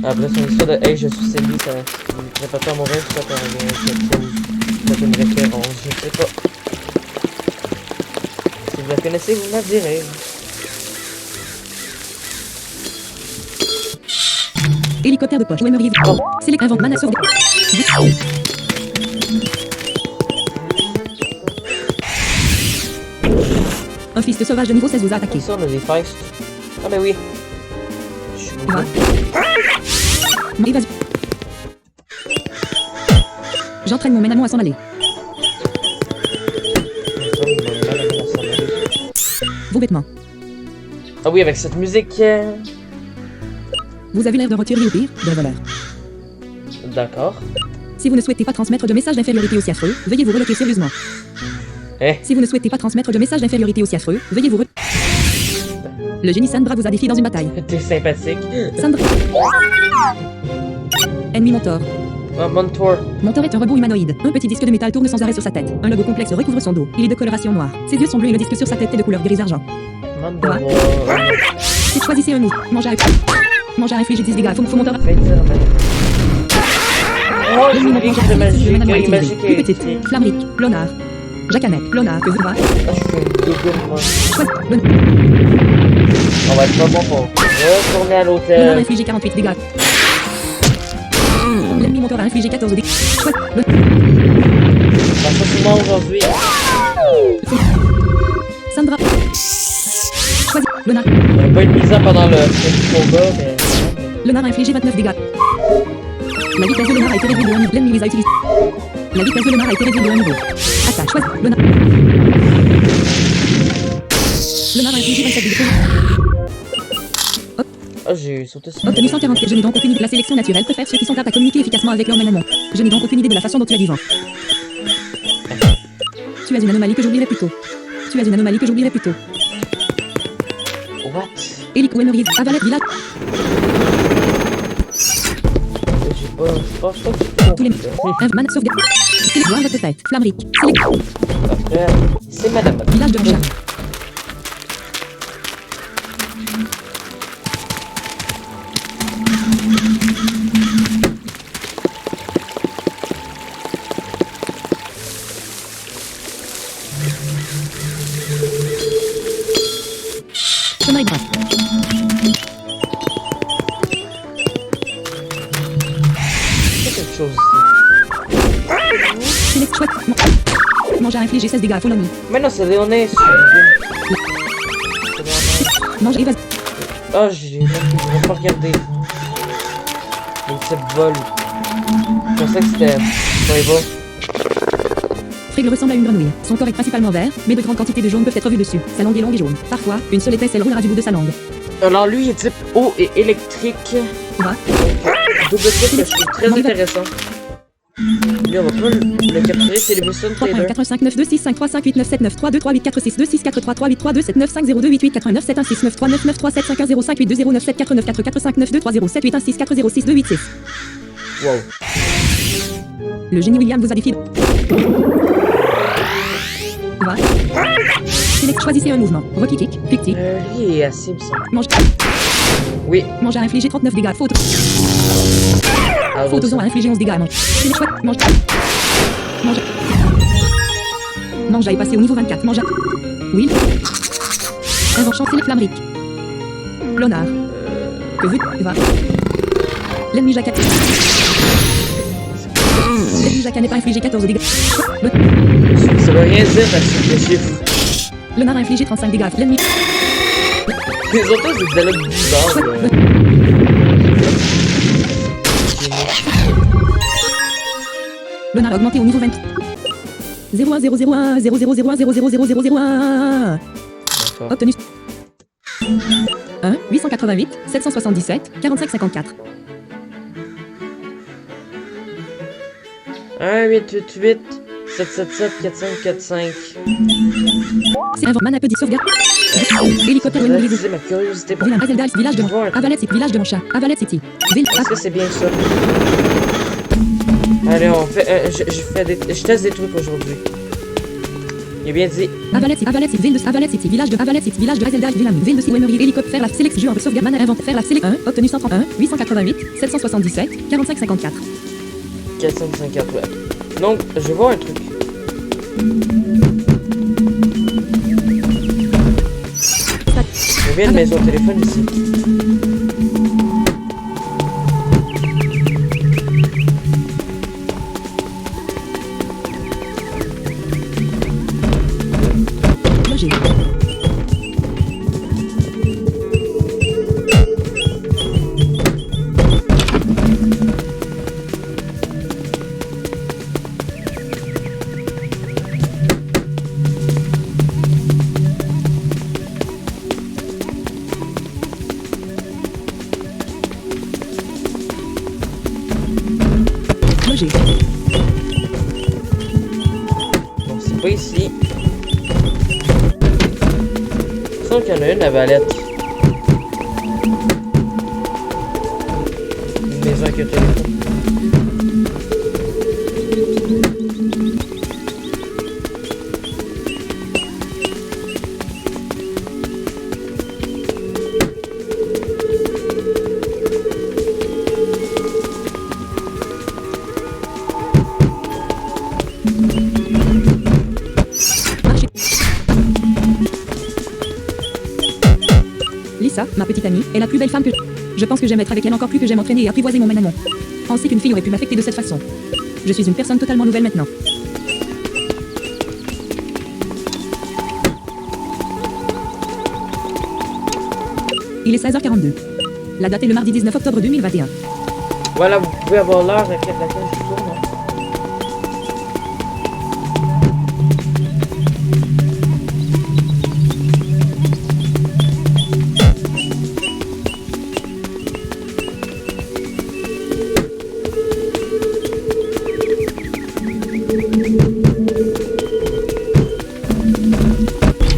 Après, son histoire de Hey, je suis Cindy, ça répète à mon rêve, ça peut une référence, je sais pas. Si vous la connaissez, vous me la direz. Hélicoptère de poche. Emery. Oh. Select invente mana sauve. Un fils de sauvage de niveau 16 vous a attaqué. Ça, on a des feist. Ah, ben oui. Je suis Va. Évasion. J'entraîne mon ménamon à s'en aller. Vos vêtements. Ah oui, avec cette musique. Vous avez l'air d'un roturier ou pire, d'un voleur. D'accord. Si vous ne souhaitez pas transmettre de message d'infériorité aussi affreux, veuillez vous reloquer sérieusement. Eh. Si vous ne souhaitez pas transmettre de message d'infériorité aussi affreux, veuillez vous Le génie Sandra vous a défié dans une bataille. T'es sympathique. Sandra. Ennemi Montor. Oh, Montour. Montor est un robot humanoïde. Un petit disque de métal tourne sans arrêt sur sa tête. Un logo complexe recouvre son dos. Il est de coloration noire. Ses yeux sont bleus et le disque sur sa tête est de couleur gris-argent. Mandalore. Choisissez un mot. Manger à infliger 10 dégâts. Faux Montor. Oh, L'ennemi c'est Montor de le magique, ménagement a il été magique. élevé. Plus petite. Flamric. Lonard. Jacanet. Lonard. Que vous va. Ah, je suis une dégueule, moi. Choisis. On va être pas bon pour retourner à Lonard a l'hôtel. infligé 48 dégâts. L'ennemi Montor a infligé 14 dégâts. Choisis. Pas facilement aujourd'hui. Sandra. Choisis. Lonard. On a pas eu de misère pendant le combat, mais. Lonard a infligé 29 dégâts. La vitesse de Lonard a été réduite de 1 niveau. L'ennemi les a utilisés. La vitesse de Lonard a été réduite de 1 niveau. Attaque. Choisis. Lonard. Lonard a infligé 27 dégâts. Ah, j'ai sauté sur Obtenu 140. Je n'ai donc aucune idée. La sélection naturelle préfère ceux qui sont aptes à communiquer efficacement avec leur ménamon. Je n'ai donc aucune idée de la façon dont tu as du vent. Tu es une anomalie que j'oublierai plus tôt. Tu es une anomalie que j'oublierai plus tôt. What? Hélico Emery. Avalet Villa. J'ai pas. Je pense pas que j'ai Tous les compris. mana sauvegarde. Select voir votre tête. Flamric. Select. Après, c'est madame. Village de Rochard. Chemin et bras. C'est quelque chose ici. Select. Chouette. Manger à infliger 16 dégâts. Follow me. Mais non, c'est Léoné. Manger évase. Ah, j'ai même pas regardé. Le type vol. Je pensais que c'était. Ouais, bon. Friggle ressemble à une grenouille. Son corps est principalement vert, mais de grandes quantités de jaune peuvent être vues dessus. Sa langue est longue et jaune. Parfois, une seule étincelle roulera du bout de sa langue. Alors, lui, il est type eau et électrique. Va. Double type que je trouve très intéressant. Lui, on va pas le capturer, c'est le Wilson 3 Taylor. 4 5 9 2 6 5 3 5 8 9 7 9 3 2 3 8 4 6 2 6 4 3 3 8 3 2 7 9 5 0 2 8 8 4 9 7 1 6 9 3 9 9 3 7 5 1 0 5 8 2 0 9 7 4 9 4 4 5 9 2 3 0 7 8 1 6 4 0 6 2 8 6. Wow. Le génie William vous a défié. Va. Select. Choisissez un mouvement. Rocky kick. Fictif. Lui est assez, me semble. Mange. Oui. Mange à infliger 39 dégâts. Faute. Ah, Fautozon a infligé 11 dégâts à Mange. Select. Chouette. Mange. Mange. Mange à est passé au niveau 24. Mange à. Oui. Invention Select Flamric. Lonard. Que veux-tu? Va. L'ennemi Jacan. L'ennemi Jacanet a infligé 14 dégâts. Ça veut rien dire parce que les chiffres. Lonard a infligé 35 dégâts. L'ennemi. Les autres, c'est des dialogues bizarres. Lonar a augmenté au niveau 23. 01001 0001 000001. D'accord. Obtenu. 1 888 777 45 54. 1 888 777 4545. C'est un mana petit sauvegarde. Hélicoptère Ça Wembley. va attiser ma curiosité pour Villa Azeldal, village de Je vois un- Avalet City, village de Mancha. Avalet City. Ville. Est-ce que c'est bien ça? Allez, on fait. Je teste des trucs aujourd'hui. Il a bien dit. Avalet City, ville de Avalet City, village de Avalet City, village de Azeldal, Villa, ville de Siwemery, hélicoptère, la sélection, jeu en sauvegarde, mana inventaire, faire la sélection 1, obtenu 131, 888, 777, 45 54. 454, ouais. Donc, je vois un truc. Je viens de maison téléphone ici. Loger. Loger. Donc, c'est pas ici. Je sens qu'il y en a une à Valette. Une maison avec un téléphone. Marcher. Lisa, ma petite amie, est la plus belle femme que je pense que j'aime être avec elle encore plus que j'aime entraîner et apprivoiser mon manamon. Penser qu'une fille aurait pu m'affecter de cette façon. Je suis une personne totalement nouvelle maintenant. Il est 16h42. La date est le mardi 19 octobre 2021. Voilà, vous pouvez avoir l'heure à laquelle je tourne. Hein.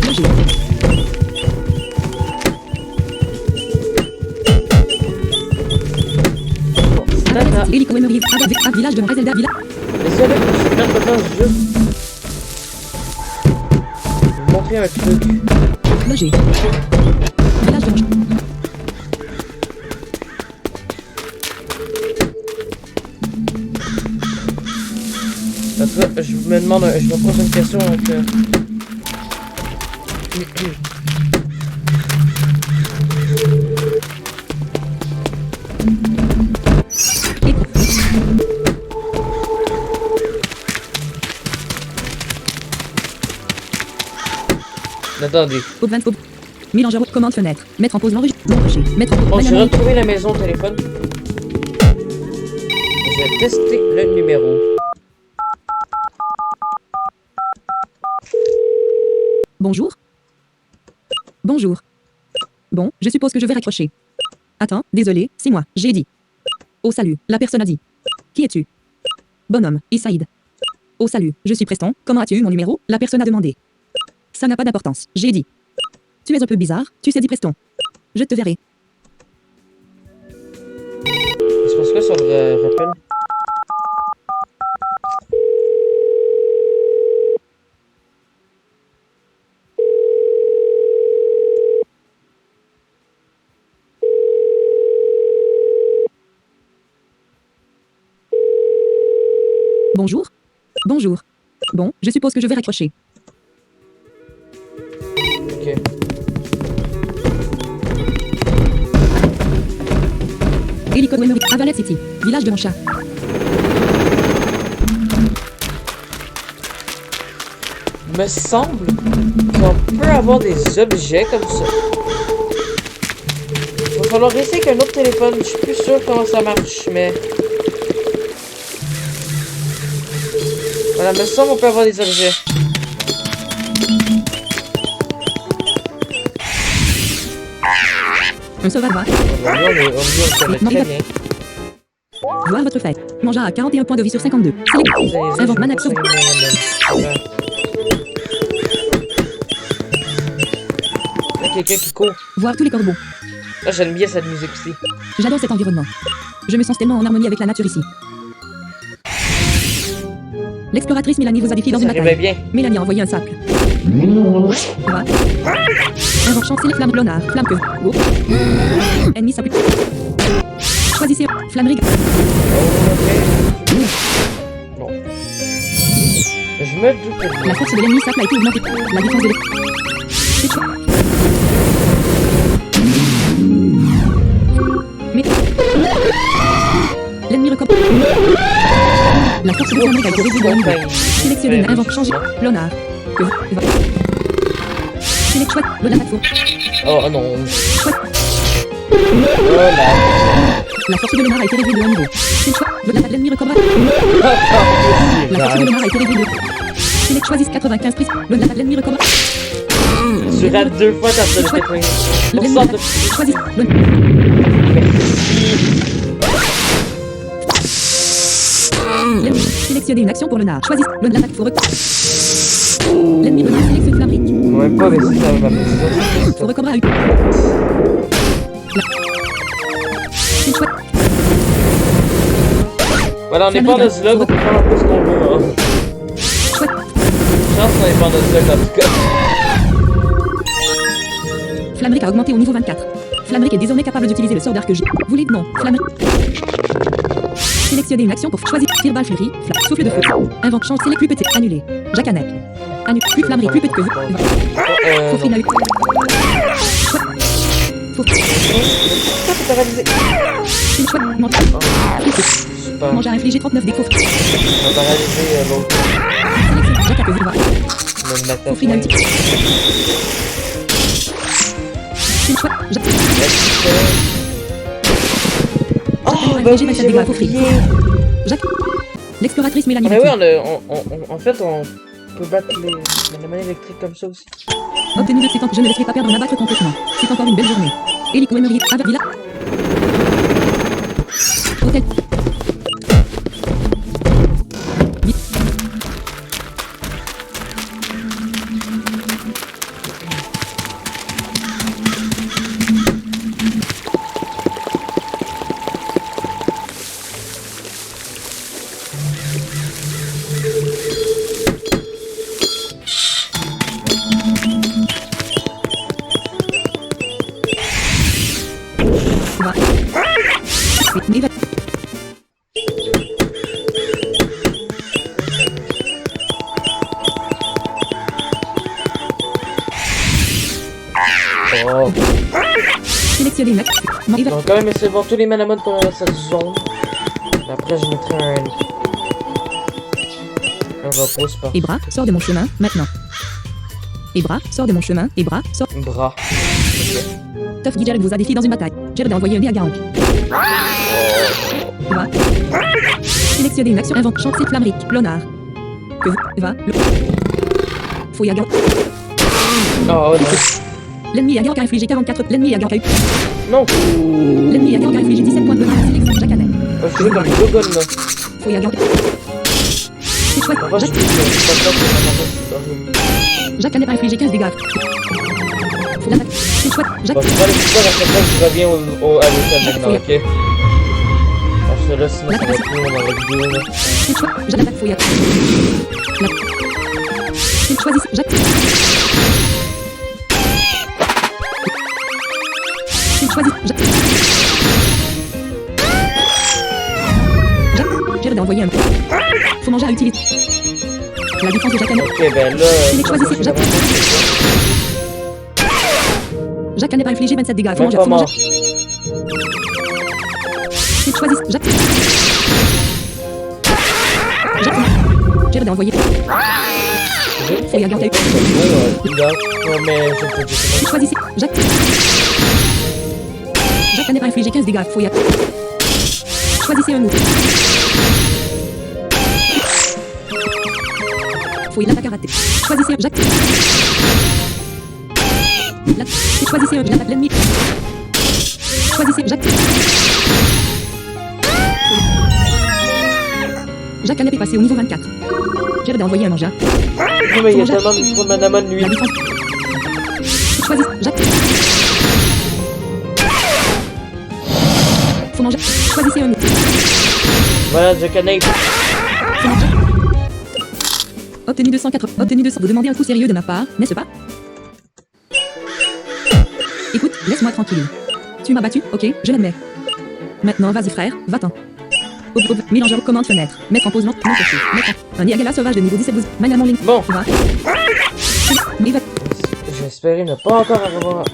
Loger. Bon, c'est tata. Hélico Emery, village de Azelda, villa. Désolé pour ce temps de temps, juste. Vous montrer un truc. Loger. Village de Manche. Parce que je me demande, je me pose une question donc. Attendez. Pop 20 pop. Mélangeur, commande fenêtre. Mettre en pause l'enregistrement. Mettre en pause. Bon, j'ai Manamon. retrouvé la maison au téléphone. Je vais tester le numéro. Bonjour. Bonjour. Bon, je suppose que je vais raccrocher. Attends, désolé, c'est moi, j'ai dit. Oh salut, la personne a dit. Qui es-tu? Bonhomme, Issaïd. Oh salut, je suis Preston, comment as-tu eu mon numéro? La personne a demandé. Ça n'a pas d'importance, j'ai dit. Tu es un peu bizarre, tu sais dit Preston. Je te verrai. C'est parce que ça me rappelle. Bonjour. Bonjour. Bon, je suppose que je vais raccrocher. Ok. Hélicoptère Emery, Avalet City, village de Mancha. Me semble qu'on peut avoir des objets comme ça. Il va falloir essayer avec un autre téléphone. Je suis plus sûr comment ça marche, mais... la maison, on peut avoir des objets. Un sauvage va. On connaît très bien. Voir votre fête. Mangea à 41 points de vie sur 52. Sélectionne. Invente mana sur. Là, quelqu'un qui court. Voir tous les corbeaux. Ah, j'aime bien cette musique aussi. J'adore cet environnement. Je me sens tellement en harmonie avec la nature ici. L'exploratrice Mélanie vous a défié dans une Ça arrivait bataille. bien. Mélanie a envoyé un sac. Va. Invente chantier, flamme, clonard, flamme que. Go. Ennemi s'appuie. Choisissez. Flammerie. Bon. Je me doute. La force de l'ennemi sac a été augmentée. La défense de l'ennemi. C'est toi. Mais. L'ennemi recommence. La force de flammerie a été réduite de niveau. Sélectionnez. Invente changer. Clonard. Que. Va. Select choix. Clonard four. Oh non. Oh là. La force de Léonard a été réduite de 1 niveau. C'est le choix. L'ennemi recommence. La force de Léonard a été réduite de. Select choisis 95 prises. L'ennemi recommence. Tu rates 2 fois ta seule 90%. de... Choisis. Sélectionnez une action pour le nard. Choisis. L'attaque faut l'ennemi renard sélectionne flammerie. Ouais, pas mais si ça va pas. Faut recommencer à une. C'est le choix. Voilà, on est pas dans ce là, on peut faire un peu ce qu'on veut. Hein. Chance qu'on est pas dans ce là, en tout cas. Flammerie a augmenté au niveau 24. Flammerie est désormais capable d'utiliser le sort d'arc-J. Vous voulez non. Flammerie. Sélectionnez une action pour choisir Fireball Fury, souffle de feu. Invente chance, c'est les plus petites. Annulé. Jacanek. Annulé. Plus flammerie, plus petite que vous. Faut finir. Faut. C'est paralysé. C'est le choix. Non. Super. Mange à infliger 39 défauts. On va paralyser l'autre. Sélectionne. Jacanek, vous va. Me mettre à Faut finir. point. C'est le choix. Oh, bah oui, j'ai oublié. Jacques. L'exploratrice Mélanie. Ah, mais oui, en fait, on peut battre les mains électriques comme ça aussi. Obtenu de ces temps, je ne laisserai pas perdre m'abattre complètement. C'est encore une belle journée. Elico Emery, Avavilla. Hôtel. Oh. Sélectionnez une action. On va quand même essayer de voir tous les manamodes qu'on a dans cette zone. Après, je mettrai un repose par Ebra, sors de mon chemin, maintenant. Ebra, sors de mon chemin. Ebra, sors. bras. Tough Guy Jared vous a défié dans une bataille. Jared a envoyé un dé à Garang. Va. Sélectionnez une action. Invente chantier flammerie. Lonard. Que vous. Va. Fouille à Garang. Oh non. L'ennemi à Garang a infligé 44. L'ennemi à Garang a eu. Non. L'ennemi à Garang a infligé 17 points de mana. Sélection Jacanet. Je suis comme deux gonnes là. Fouille à Garang. C'est chouette. En fait, je Jacanet a infligé 15 dégâts. L'attaque. C'est chouette. Bon, je vais aller plus tard, après ça, je reviens à l'hôtel maintenant, ok? Parce que là, sinon, ça va être long dans la vidéo, là. C'est chouette. J'attaque fouille à. C'est choisi. Jacques. C'est choisi. Jacques. Jared a envoyé un. Faut manger à utiliser. La défense de Jacanet. Ok, ben là... Choisissez Jacques. Jacanet a infligé 27 dégâts. Faut manger. Même pas Faut manger. mort. C'est choisi. Jacques. Jacques. Jared a envoyé. Fouille à garder. Non, mais je peux dire... Choisissez. Jacques. Jacanet a infligé 15 dégâts. Fouille à. Choisissez un mot. Fouille l'attaque à rater. Choisissez un Jacques. Choisissez un l'attaque l'ennemi. Choisissez Jacques. Jacques Canep est passé au niveau 24. J'ai d'envoyer un mangeur. Non, mais il y a tellement de manama de nuit. La défense. Choisissez Jacques. Faut manger. Choisissez un. Voilà, Jack Canep. Faut manger. Obtenu 280. Obtenu 200. Vous demandez un coup sérieux de ma part, n'est-ce pas? Écoute, laisse-moi tranquille. Tu m'as battu, ok, je l'admets. Maintenant, vas-y frère, va-t'en. Mélangeur, commande fenêtre. Mettre en pause, non, caché. Mettre en... Un Niagala sauvage de niveau 17-12. Maniement link. Bon. Va. Mais va. J'espérais ne pas encore avoir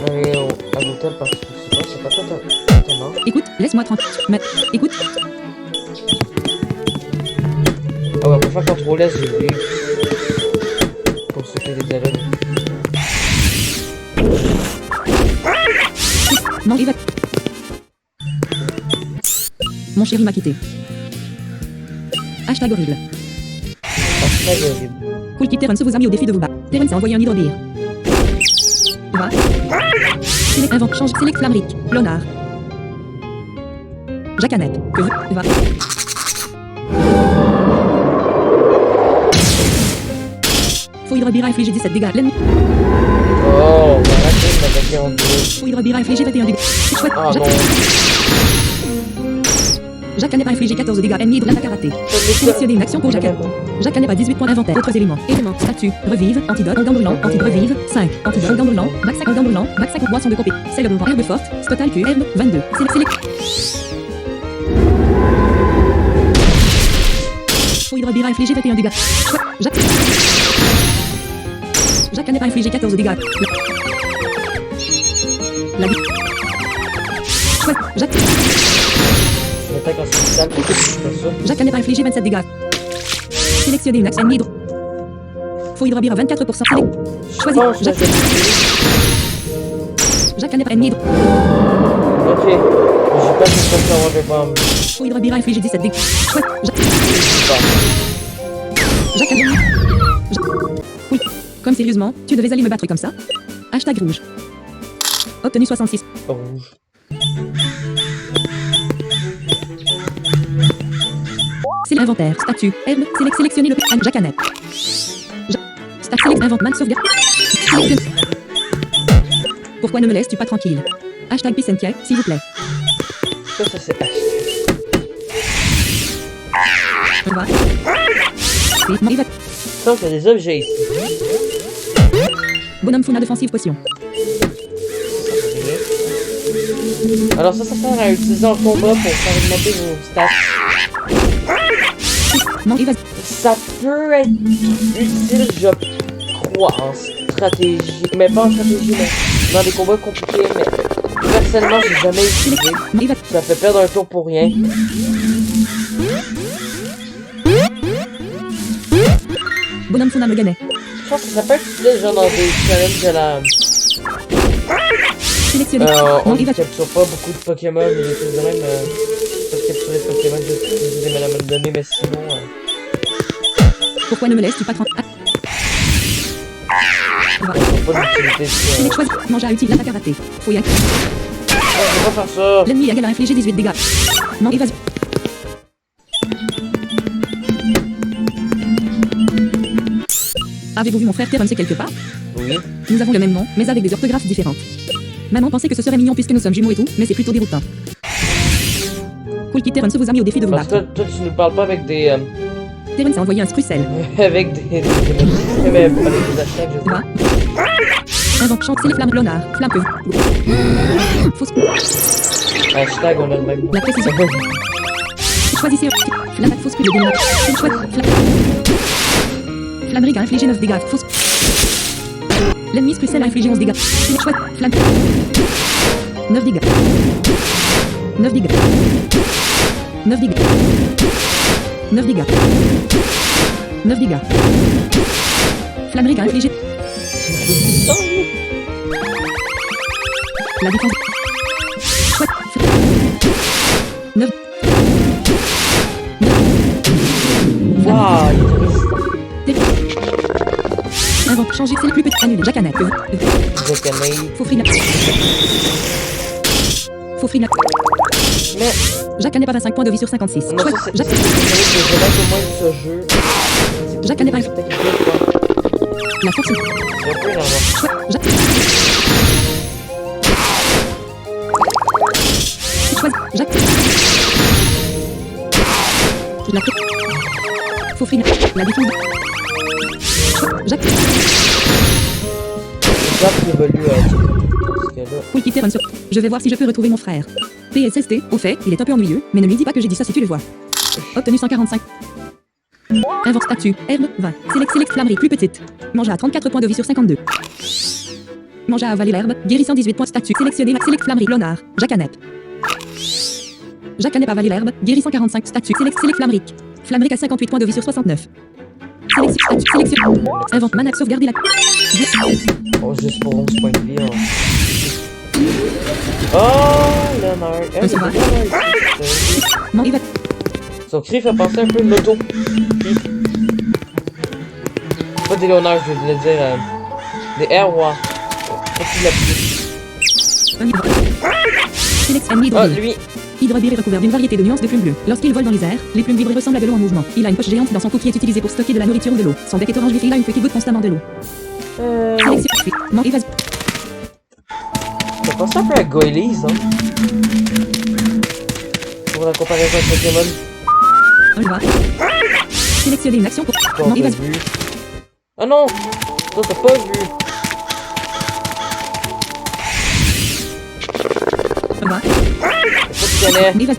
aller à l'hôtel parce que c'est pas totalement. Écoute, laisse-moi tranquille. Écoute. Ah ouais, pour faire contrôler, j'ai vu. Pour ceux qui étaient là. Non, il va. Mon chéri m'a quitté. Hashtag horrible. Hashtag horrible. Cool Keep Terrence vous a mis au défi de vous battre. Terrence a envoyé un hydrobir. Va. Select invente, change, select flamric. Lonard. Jacanep. Que vous. Va. Faut hydrobir a infligé 17 dégâts. L'ennemi. Oh, voilà qu'il m'a attaqué en deux. Faut hydrobir a infligé 21 dégâts. Chouette. Ah non. Jacanep a infligé 14 dégâts. Ennemi de l'attaque à rater. Sélectionnez une action pour Jacanep. Jacanep a 18 points d'inventaire. Autres éléments. Éléments. Statut. Revive. Antidote. Onguent brûlant. Antidote. Revive. 5. Antidote. Onguent brûlant. Bac 5. Onguent brûlant. Bac 5. Boisson de copé. Célèbre. Herbe forte. Total Q. Herbe. 22. Select. Faut hydrobir a infligé 21 dégâts. Jacanep a infligé 14 dégâts. La vie. Chouette. L'attaque en spécial, pour que tu fais ça. Jacanep a infligé 27 dégâts. Sélectionnez une action ennemi hydro. Faut hydrobir à 24%. Je Choisis. pense que j'ai Jacanep ennemi hydro. Ok. J'ai pas de ça sur Water Bomb. Faut hydrobir a infligé 17 dégâts. Chouette. Jacanep. Oui. Comme sérieusement, tu devais aller me battre comme ça? Hashtag rouge. Obtenu 66. Rouge. C'est l'inventaire. Statut. Herbe. Sélectionnez le Jacanep. Stat select invente man sauvegarde. Pourquoi ne me laisses-tu pas tranquille? Hashtag peace and care, s'il vous plaît. Ça c'est hashtag. Au revoir. Oui, il va. Ça, c'est des objets ici. Bonhomme fauna défensive potion. Alors ça sert à utiliser en combat pour faire augmenter vos stats. Non, il va. Ça peut être utile, je crois, en stratégie. Mais pas en stratégie, mais dans des combats compliqués. Mais personnellement, j'ai jamais utilisé. Non, il va. Ça fait perdre un tour pour rien. Bonhomme fauna me gagnait. Je pense que ça peut être utilisé genre dans des challenges de la... Sélectionné. On Non, ne il va. capture pas beaucoup de Pokémon, mais les trucs de même, pas capturer de Pokémon, juste utiliser des malades à me donner, mais sinon... Pourquoi ne me laisses-tu pas tranquille? pas d'utilité. Select choisi. Manger à utile l'attaque à rater. Fouille. Je vais pas faire ça. L'ennemi a infligé 18 dégâts. Non, évasion. Avez-vous vu mon frère Terrence quelque part? Oui. Nous avons le même nom, mais avec des orthographes différentes. Maman pensait que ce serait mignon puisque nous sommes jumeaux et tout, mais c'est plutôt déroutant. Cool Kid Terrence vous a mis au défi de vous Parce battre. que toi, tu nous parles pas avec des... Terrence a envoyé un scrucel. avec des... mais pas des hashtags, je sais Va. Invente chante, c'est les flammes lonard. Flamme que vous. Fausse. pas. Hashtag, on a le même nom. La précision. Choisissez un. Flamme fausse plus de dégâts. Chouette. Flammeric a infligé 9 dégâts. Fausse. L'ennemi Scrucel a infligé 11 dégâts. Chouette. Flamme. 9 dégâts. 9 dégâts. 9 dégâts. 9 dégâts. 9 dégâts. Flammeric a infligé. La défense. Chouette. 9. Waouh, il est triste. Invente. Changer. C'est le plus petit. Annuler. Jacanet. Jacanet. Faux free. Mais. Jacanet pas 25 points de vie sur 56. Non, ça, c'est que je rate au moins de ce jeu. Jacanet pas. La force. C'est un peu énervant. Faux free. La défense. Jacques évolue parce que là. Oui, quitter run sur. Je vais voir si je peux retrouver mon frère. PSST, au fait, il est un peu ennuyeux, mais ne lui dis pas que j'ai dit ça si tu le vois. Obtenu 145. Invente statut. Herbe, 20. Select flammerie plus petite. Mange à 34 points de vie sur 52. Mange à avaler l'herbe. Guérissant 18 points de statut. Sélectionner. Select flammerie. Lonard. Jacanep. Jacanep avaler l'herbe. Guérissant 45 statut. Select flammerie. Flammerie à 58 points de vie sur 69. Sélection statut. Sélection. Invente mana. Sauvegarder la. Oh, juste pour 11 points de vie. Hein. Oh, Léonard. Ça va. Mon éva. Son cri fait penser un peu de l'auto. Pas des Léonard, je voulais dire. Des Airwalks. Sélection Ah, hydrobile. lui. Hydrobile est recouvert d'une variété de nuances de plumes bleues. Lorsqu'il vole dans les airs, les plumes vibrées ressemblent à de l'eau en mouvement. Il a une poche géante dans son cou qui est utilisée pour stocker de la nourriture ou de l'eau. Son bec est orange vif et il a une queue qui goûte constamment de l'eau. Sélection. Mon évas. Ça pense un peu à Goilies, hein. Pour la comparaison avec Pokémon. On va. Sélectionner une action pour. Qu'on Mon a évas. vu. Ah non! Toi, t'as pas vu. On va. C'est pas tu connais. Mon évas.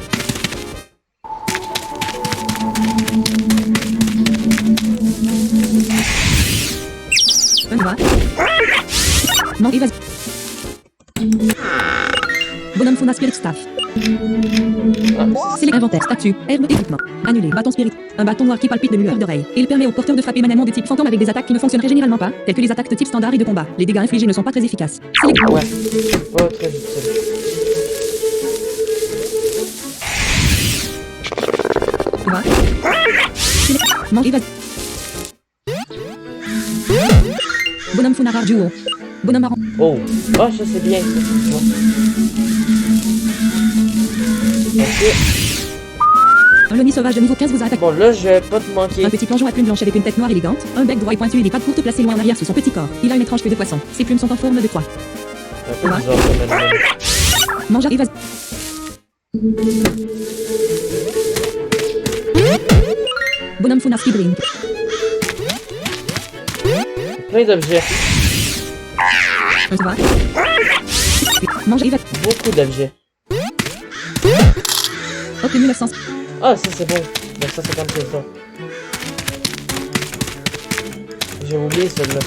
On va. Mon évas. Bonhomme Fauna Spirit Staff. Select inventaire, statut, herbe, équipement. Annulé, bâton spirit. Un bâton noir qui palpite de lueur d'oreille. Il permet au porteur de frapper manuellement de type fantôme avec des attaques qui ne fonctionneraient généralement pas, telles que les attaques de type standard et de combat. Les dégâts infligés ne sont pas très efficaces. Select. Ouais. Pas très utile. Va. Select. Mange et vas-y. Bonhomme Funara Duo. Bonhomme marron. Oh. Ah, ça c'est bien. Ça. Ok. Un Loni sauvage de niveau 15 vous a attaqué. Bon, là, je vais pas te manquer. Un petit plongeon à plumes blanches avec une tête noire élégante, un bec droit et pointu et des pattes courtes placées loin en arrière sous son petit corps. Il a une étrange queue de poisson. Ses plumes sont en forme de croix. Un peu bizarre comme animal. Mange et vas-y. Bonhomme Funar Speed Drink. Plein d'objets. On se va. Mange et vas-y. Beaucoup d'objets. Obtenu 900. Ah, ça c'est bon. 950 c'est ça. J'ai oublié celle-là.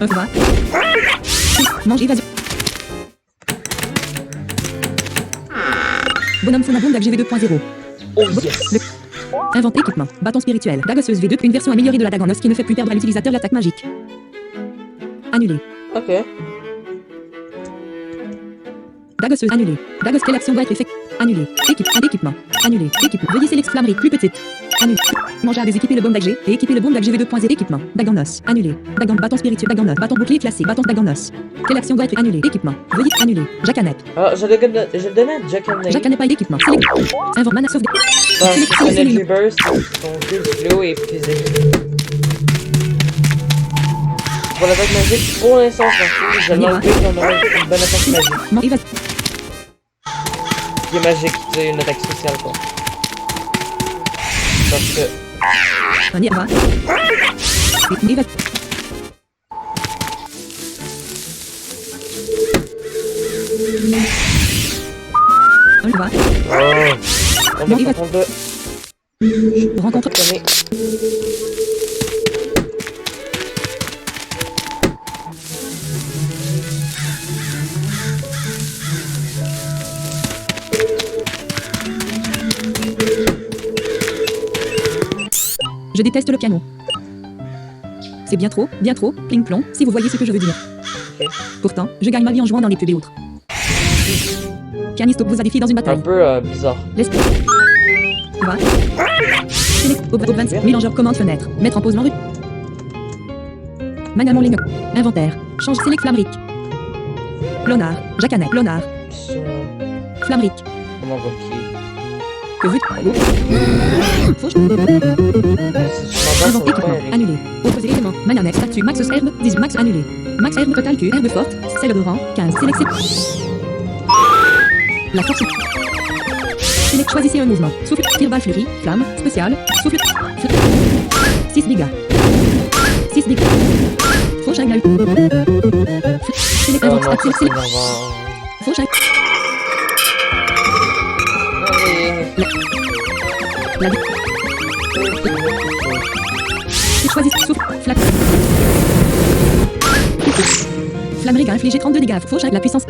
On se va. Mange et vas-y. Bonhomme Funaboom d'AG V2.0. Oh yes! Invente équipement. Bâton spirituel. Dagosseuse V2. Une version améliorée de la dague en os qui ne fait plus perdre à l'utilisateur l'attaque magique. Annulé. Ok. Dagosseuse annulée. Dagos, quelle action doit être effectuée? Annulé. Équipement. Annulé. Équipement. Veuillez sélectionner flammerie plus petite. Annulé. Manger à déséquiper le baume d'AG et équiper le baume d'AG V2.0. Équipement. Dague en os. Annulé. Dague en bâton spirituel. Dague en os. Bâton bouclier classé. Bâton dague en os. Quelle action doit être annulée? Équipement. Veuillez annuler. Jacanep. Ah, je le donne à Jack and Nate. Jacanep pas d'équipement. Select. Invente mana sauve. Ah, Energy Burst, son jeu slow et physique. Pour l'attaque magique, pour l'instant, je l'ai enlevé quand on aurait une bonne attaque magique. Mon Eva. Qui est magique, c'est une attaque spéciale, quoi. Parce que... On y va. Eva. On y va. Oh! On Non, va il va- prendre deux. Rencontre. Connais. Je déteste le piano. C'est bien trop, pling-plong, si vous voyez ce que je veux dire. Ok. Pourtant, je gagne ma vie en jouant dans les pubs et autres. Pianiste vous a défié dans une Un bataille. peu bizarre. Laisse. Va. Select. Op 20. Mélangeur commande fenêtre. Mettre en pause rue. Manamon ligne. Inventaire. Change select flamric. Lonard. Jacanet. Lonard. Ça... Flamric. Comment on va pied? Que veux Fauche. Je m'entends Invent sur le équipement. père. Annulé. Opposé élément. Mananet. Statut. Max herbe. 18. Max annulé. Max herbe total Q. Herbe forte. Celle de rang. 15. Sélection. La force. Select. Choisissez un mouvement. Souffle. Tire-balle fleurie. Flamme. Spécial. Souffle. 6 dégâts. 6 dégâts. Fauche agla. Select. Oh Invent. non, ça Select. c'est Select. énervant. Fauche agla. Allez. La choisis. Souffle. Flamme. Flammerig a infligé 32 dégâts. Fauche avec la puissance.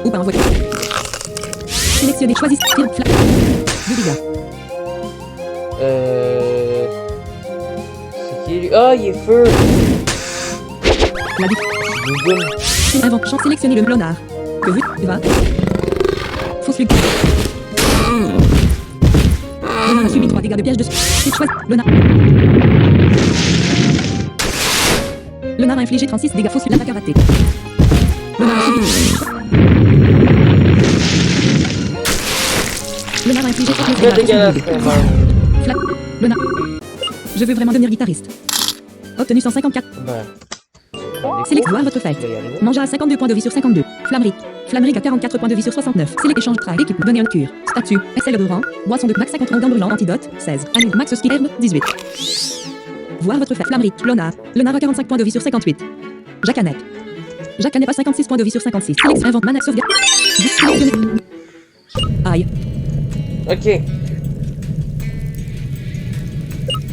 Ou pas envoyé. Sélectionnez. Choisis. Tire. Flamme. 2 dégâts. C'est qui lui? Ah, il est feu! La vie. Google. Invente. Champ. Sélectionnez le Lonard. Que vous. Va. Fausse lutte. Lonard a subi 3 dégâts de piège de. Choisis. Lonard. Lonard a infligé 36 dégâts. Fausse lutte. L'attaque a raté. Lonard a subi. Lonard a infligé 39 Très dégâts. dégueulasse, Fausse lutte. vraiment. Flac. Lonard. Je veux vraiment devenir guitariste. Obtenu 154. Ben. Select voir votre fête. Je vais y arriver. Mangea à 52 points de vie sur 52. Flammerig. Flammerig à 44 points de vie sur 69. Select échange train. Équipe. Donner un cure. Statut. SL de rang. Boisson de max 50 dents brûlant. Antidote. 16. Annule. Max ski herbe. 18. Voir votre fête. Flammerig. Lonard. Lonard à 45 points de vie sur 58. Jacanet. Jacanet à 56 points de vie sur 56. Select. Invente mana sauvegarde. Sélectionné. Aïe. Ok.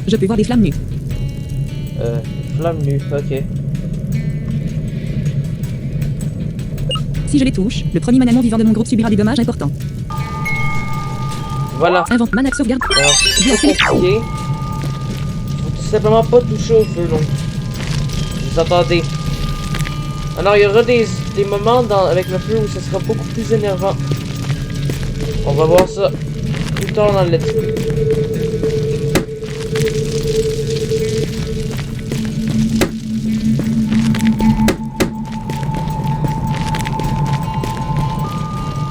Je peux voir des flammes nues. Flamme nue. Ok. Si je les touche, le premier manamon vivant de mon groupe subira des dommages importants. Voilà. Invente mana sauvegarde. Alors, Joue en c'est select. compliqué. Faut tout simplement pas toucher au feu, donc. Vous entendez. Alors, il y aura des moments avec le feu où ce sera beaucoup plus énervant. On va voir ça plus tard dans le let's play.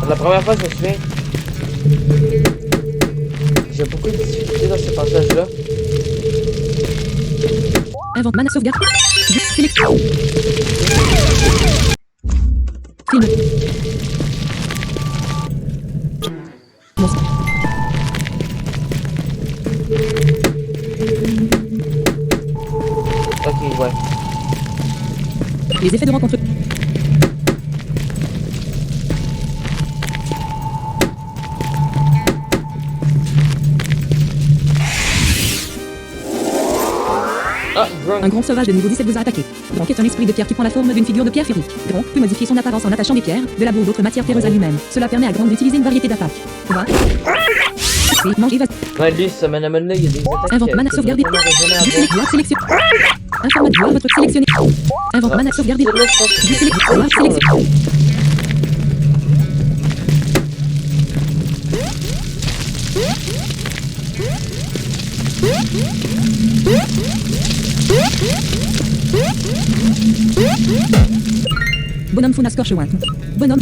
La première fois, je me souviens, j'ai beaucoup de difficultés dans ce passage-là. Invente mana sauvegarde. Select. Film. Monstre. Ok, ouais. Les effets de rencontre. Ah, Gronk. Un gronk sauvage de niveau 17 vous a attaqué. Gronk est un esprit de pierre qui prend la forme d'une figure de pierre ferrique. Gronk peut modifier son apparence en attachant des pierres, de la boue ou d'autres matières terreuses à lui-même. Cela permet à Gronk d'utiliser une variété d'attaques. Va. Oui, mange et vas. Ouais, lui, ce manamon-là, il y a des attaques. Invente mana sauvegarde. Sauvegarder. Voir sélection. Informat voir votre sélectionné. Invente mana sauvegarde. Celle-là, je pense que Du select. Voir sélection. Bonhomme Funa Scorchewant. Bonhomme.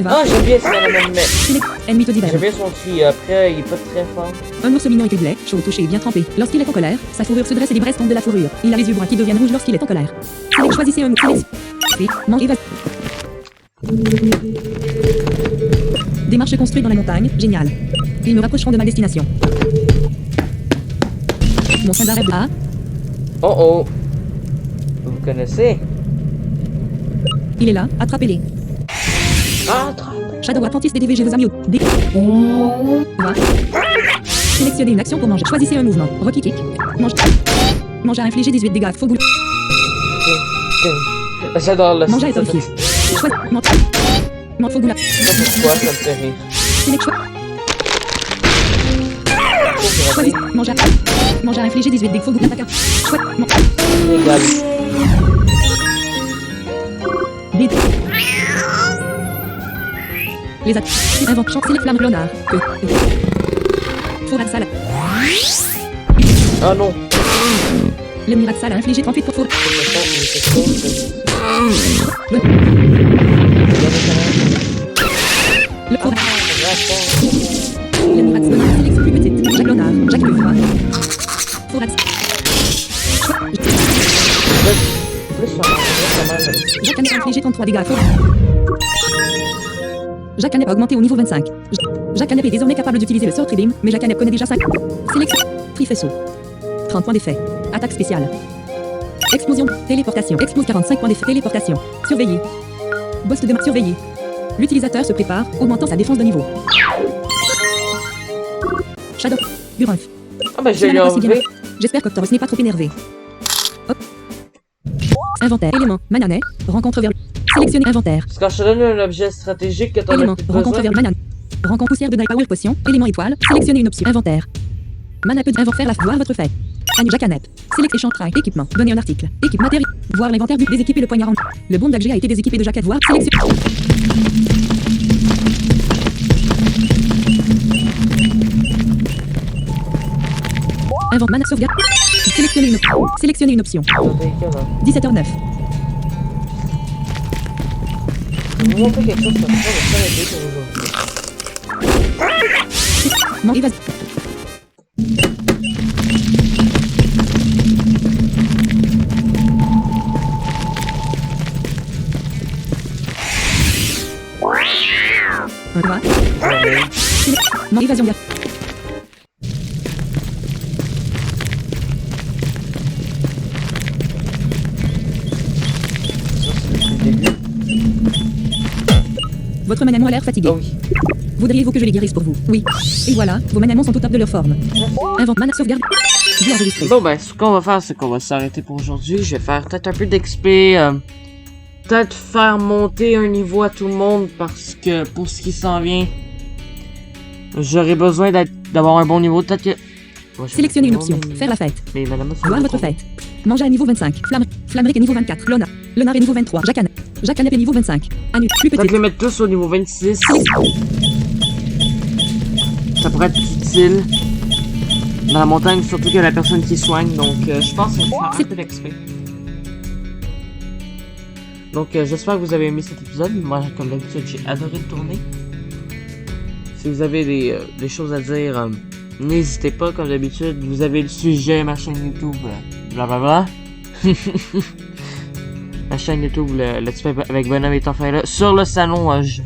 Va. Ah, j'aime bien ce manamon, mais Select. Ennemi d'hiver. j'aime bien son cri. Après, il est pas très fort. Un ours mignon et de lait, chaud, touché et bien trempé. Lorsqu'il est en colère, sa fourrure se dresse et les braises tombent de la fourrure. Il a les yeux bruns qui deviennent rouges lorsqu'il est en colère. Select, choisissez un mot. Select. Oui, mange et va. Des marches construites dans la montagne, génial. Ils me rapprocheront de ma destination. Mon sein d'arrêt A. Oh oh. Vous connaissez? Il est là, attrapez-les. Ah, attrape. Shadow Atlantis des DVG vos amis. Va. Sélectionnez une action pour manger. Choisissez un mouvement. Rocky kick. Mange. Mange à infliger 18 dégâts. Faux goût. J'adore le Mange à étorfier. Choisis. Mange. Mange faux goût là. Je sais pas pourquoi, ça me fait rire. Select choix. Choisis. Mange à. Mange à infliger 18 dégâts. Faux goût. Attaque. Choisis. Mange. Égal. B. Les at. Invente. Chant. Select flamme. Clonard. Que. Fourrade sale. Ah non. L'ennemi rat sale a infligé 38 pour four. Le four. L'ennemi rat sale a sélection plus petite. Jacques Lonard. Jacques le froid. Fourrade. Jacques Canep a infligé 33 dégâts. Jacques Canep a augmenté au niveau 25. Jacques Canep est désormais capable d'utiliser le sort Tribeam, mais Jacques Canep connaît déjà 5. Sélection. Trifesseau. 30 points d'effet. Attaque spéciale. Explosion. Téléportation. Explose 45 points d'effet. Téléportation. Surveillé. Boss de surveillé. L'utilisateur se prépare, augmentant sa défense de niveau. Shadow. Gurunf. Ah bah je l'ai enlevé. J'espère qu'Octorus n'est pas trop énervé. Hop. Inventaire. Élément. Mananet. Rencontre vers. Sélectionner inventaire. Parce que quand je te donne un objet stratégique que t'en as Élément. plus Rencontre besoin. vers Manan. Rencontre poussière de Die Power Potion. Élément étoile. Sélectionner une option. Inventaire. Mana peut faire la voir votre fait. Jacques Canep. Select échantrin. Équipement. Donner un article. Équipe matériel. Voir l'inventaire du déséquipé le poignard en. Le bon d'Alger a été déséquipé de Jacques. Voir. Sélection. Invente mana sauvegarde. Sélectionner une option. Sélectionner une option. 17h09. Je vais vous montrer quelque chose comme ça, mais ça va être aujourd'hui. Non, évase. Un droit. Non, évasion gaffe. Votre manamon a l'air fatigué. Oh oui. Voudriez-vous que je les guérisse pour vous? Oui. Et voilà, vos manamons sont au top de leur forme. Invente mana sauvegarde. Jeu enregistré. Bon ben, ce qu'on va faire, c'est qu'on va s'arrêter pour aujourd'hui. Je vais faire peut-être un peu d'XP. Peut-être faire monter un niveau à tout le monde parce que pour ce qui s'en vient, j'aurai besoin d'avoir un bon niveau. Peut-être que... Ouais, Sélectionnez une option. Faire la fête. Mais madame, Voir votre fête. Manger à niveau 25. Flammeric est niveau 24. Lona. Leonard est niveau 23. Jacques Canep. Jacques Canep est niveau 25. Anu. Plus Peut-être petite. les mettre tous au niveau 26. Ça pourrait être utile. Dans la montagne, surtout qu'il y a la personne qui soigne. Donc je pense que je vais faire un peu d'XP. Donc j'espère que vous avez aimé cet épisode. Moi, comme d'habitude, j'ai adoré le tourner. Si vous avez des choses à dire, n'hésitez pas, comme d'habitude. Vous avez le sujet, ma chaîne YouTube, blablabla. Ma chaîne YouTube, le Let's Play avec Bonhomme et enfin là, sur le salon, je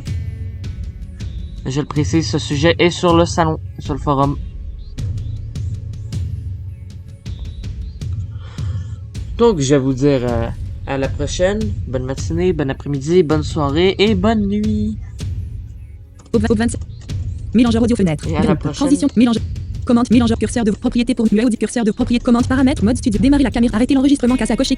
le précise, ce sujet est sur le salon, sur le forum. Donc, je vais vous dire à la prochaine. Bonne matinée, bon après-midi, bonne soirée et bonne nuit. Au 27. Mélangeur audio fenêtre. Et à la prochaine. Transition. Mélangeur. Commande. Mélangeur curseur de propriété pour Audi curseur de propriété. Commande paramètres. Mode studio. Démarrer la caméra. Arrêter l'enregistrement. Casse à cocher.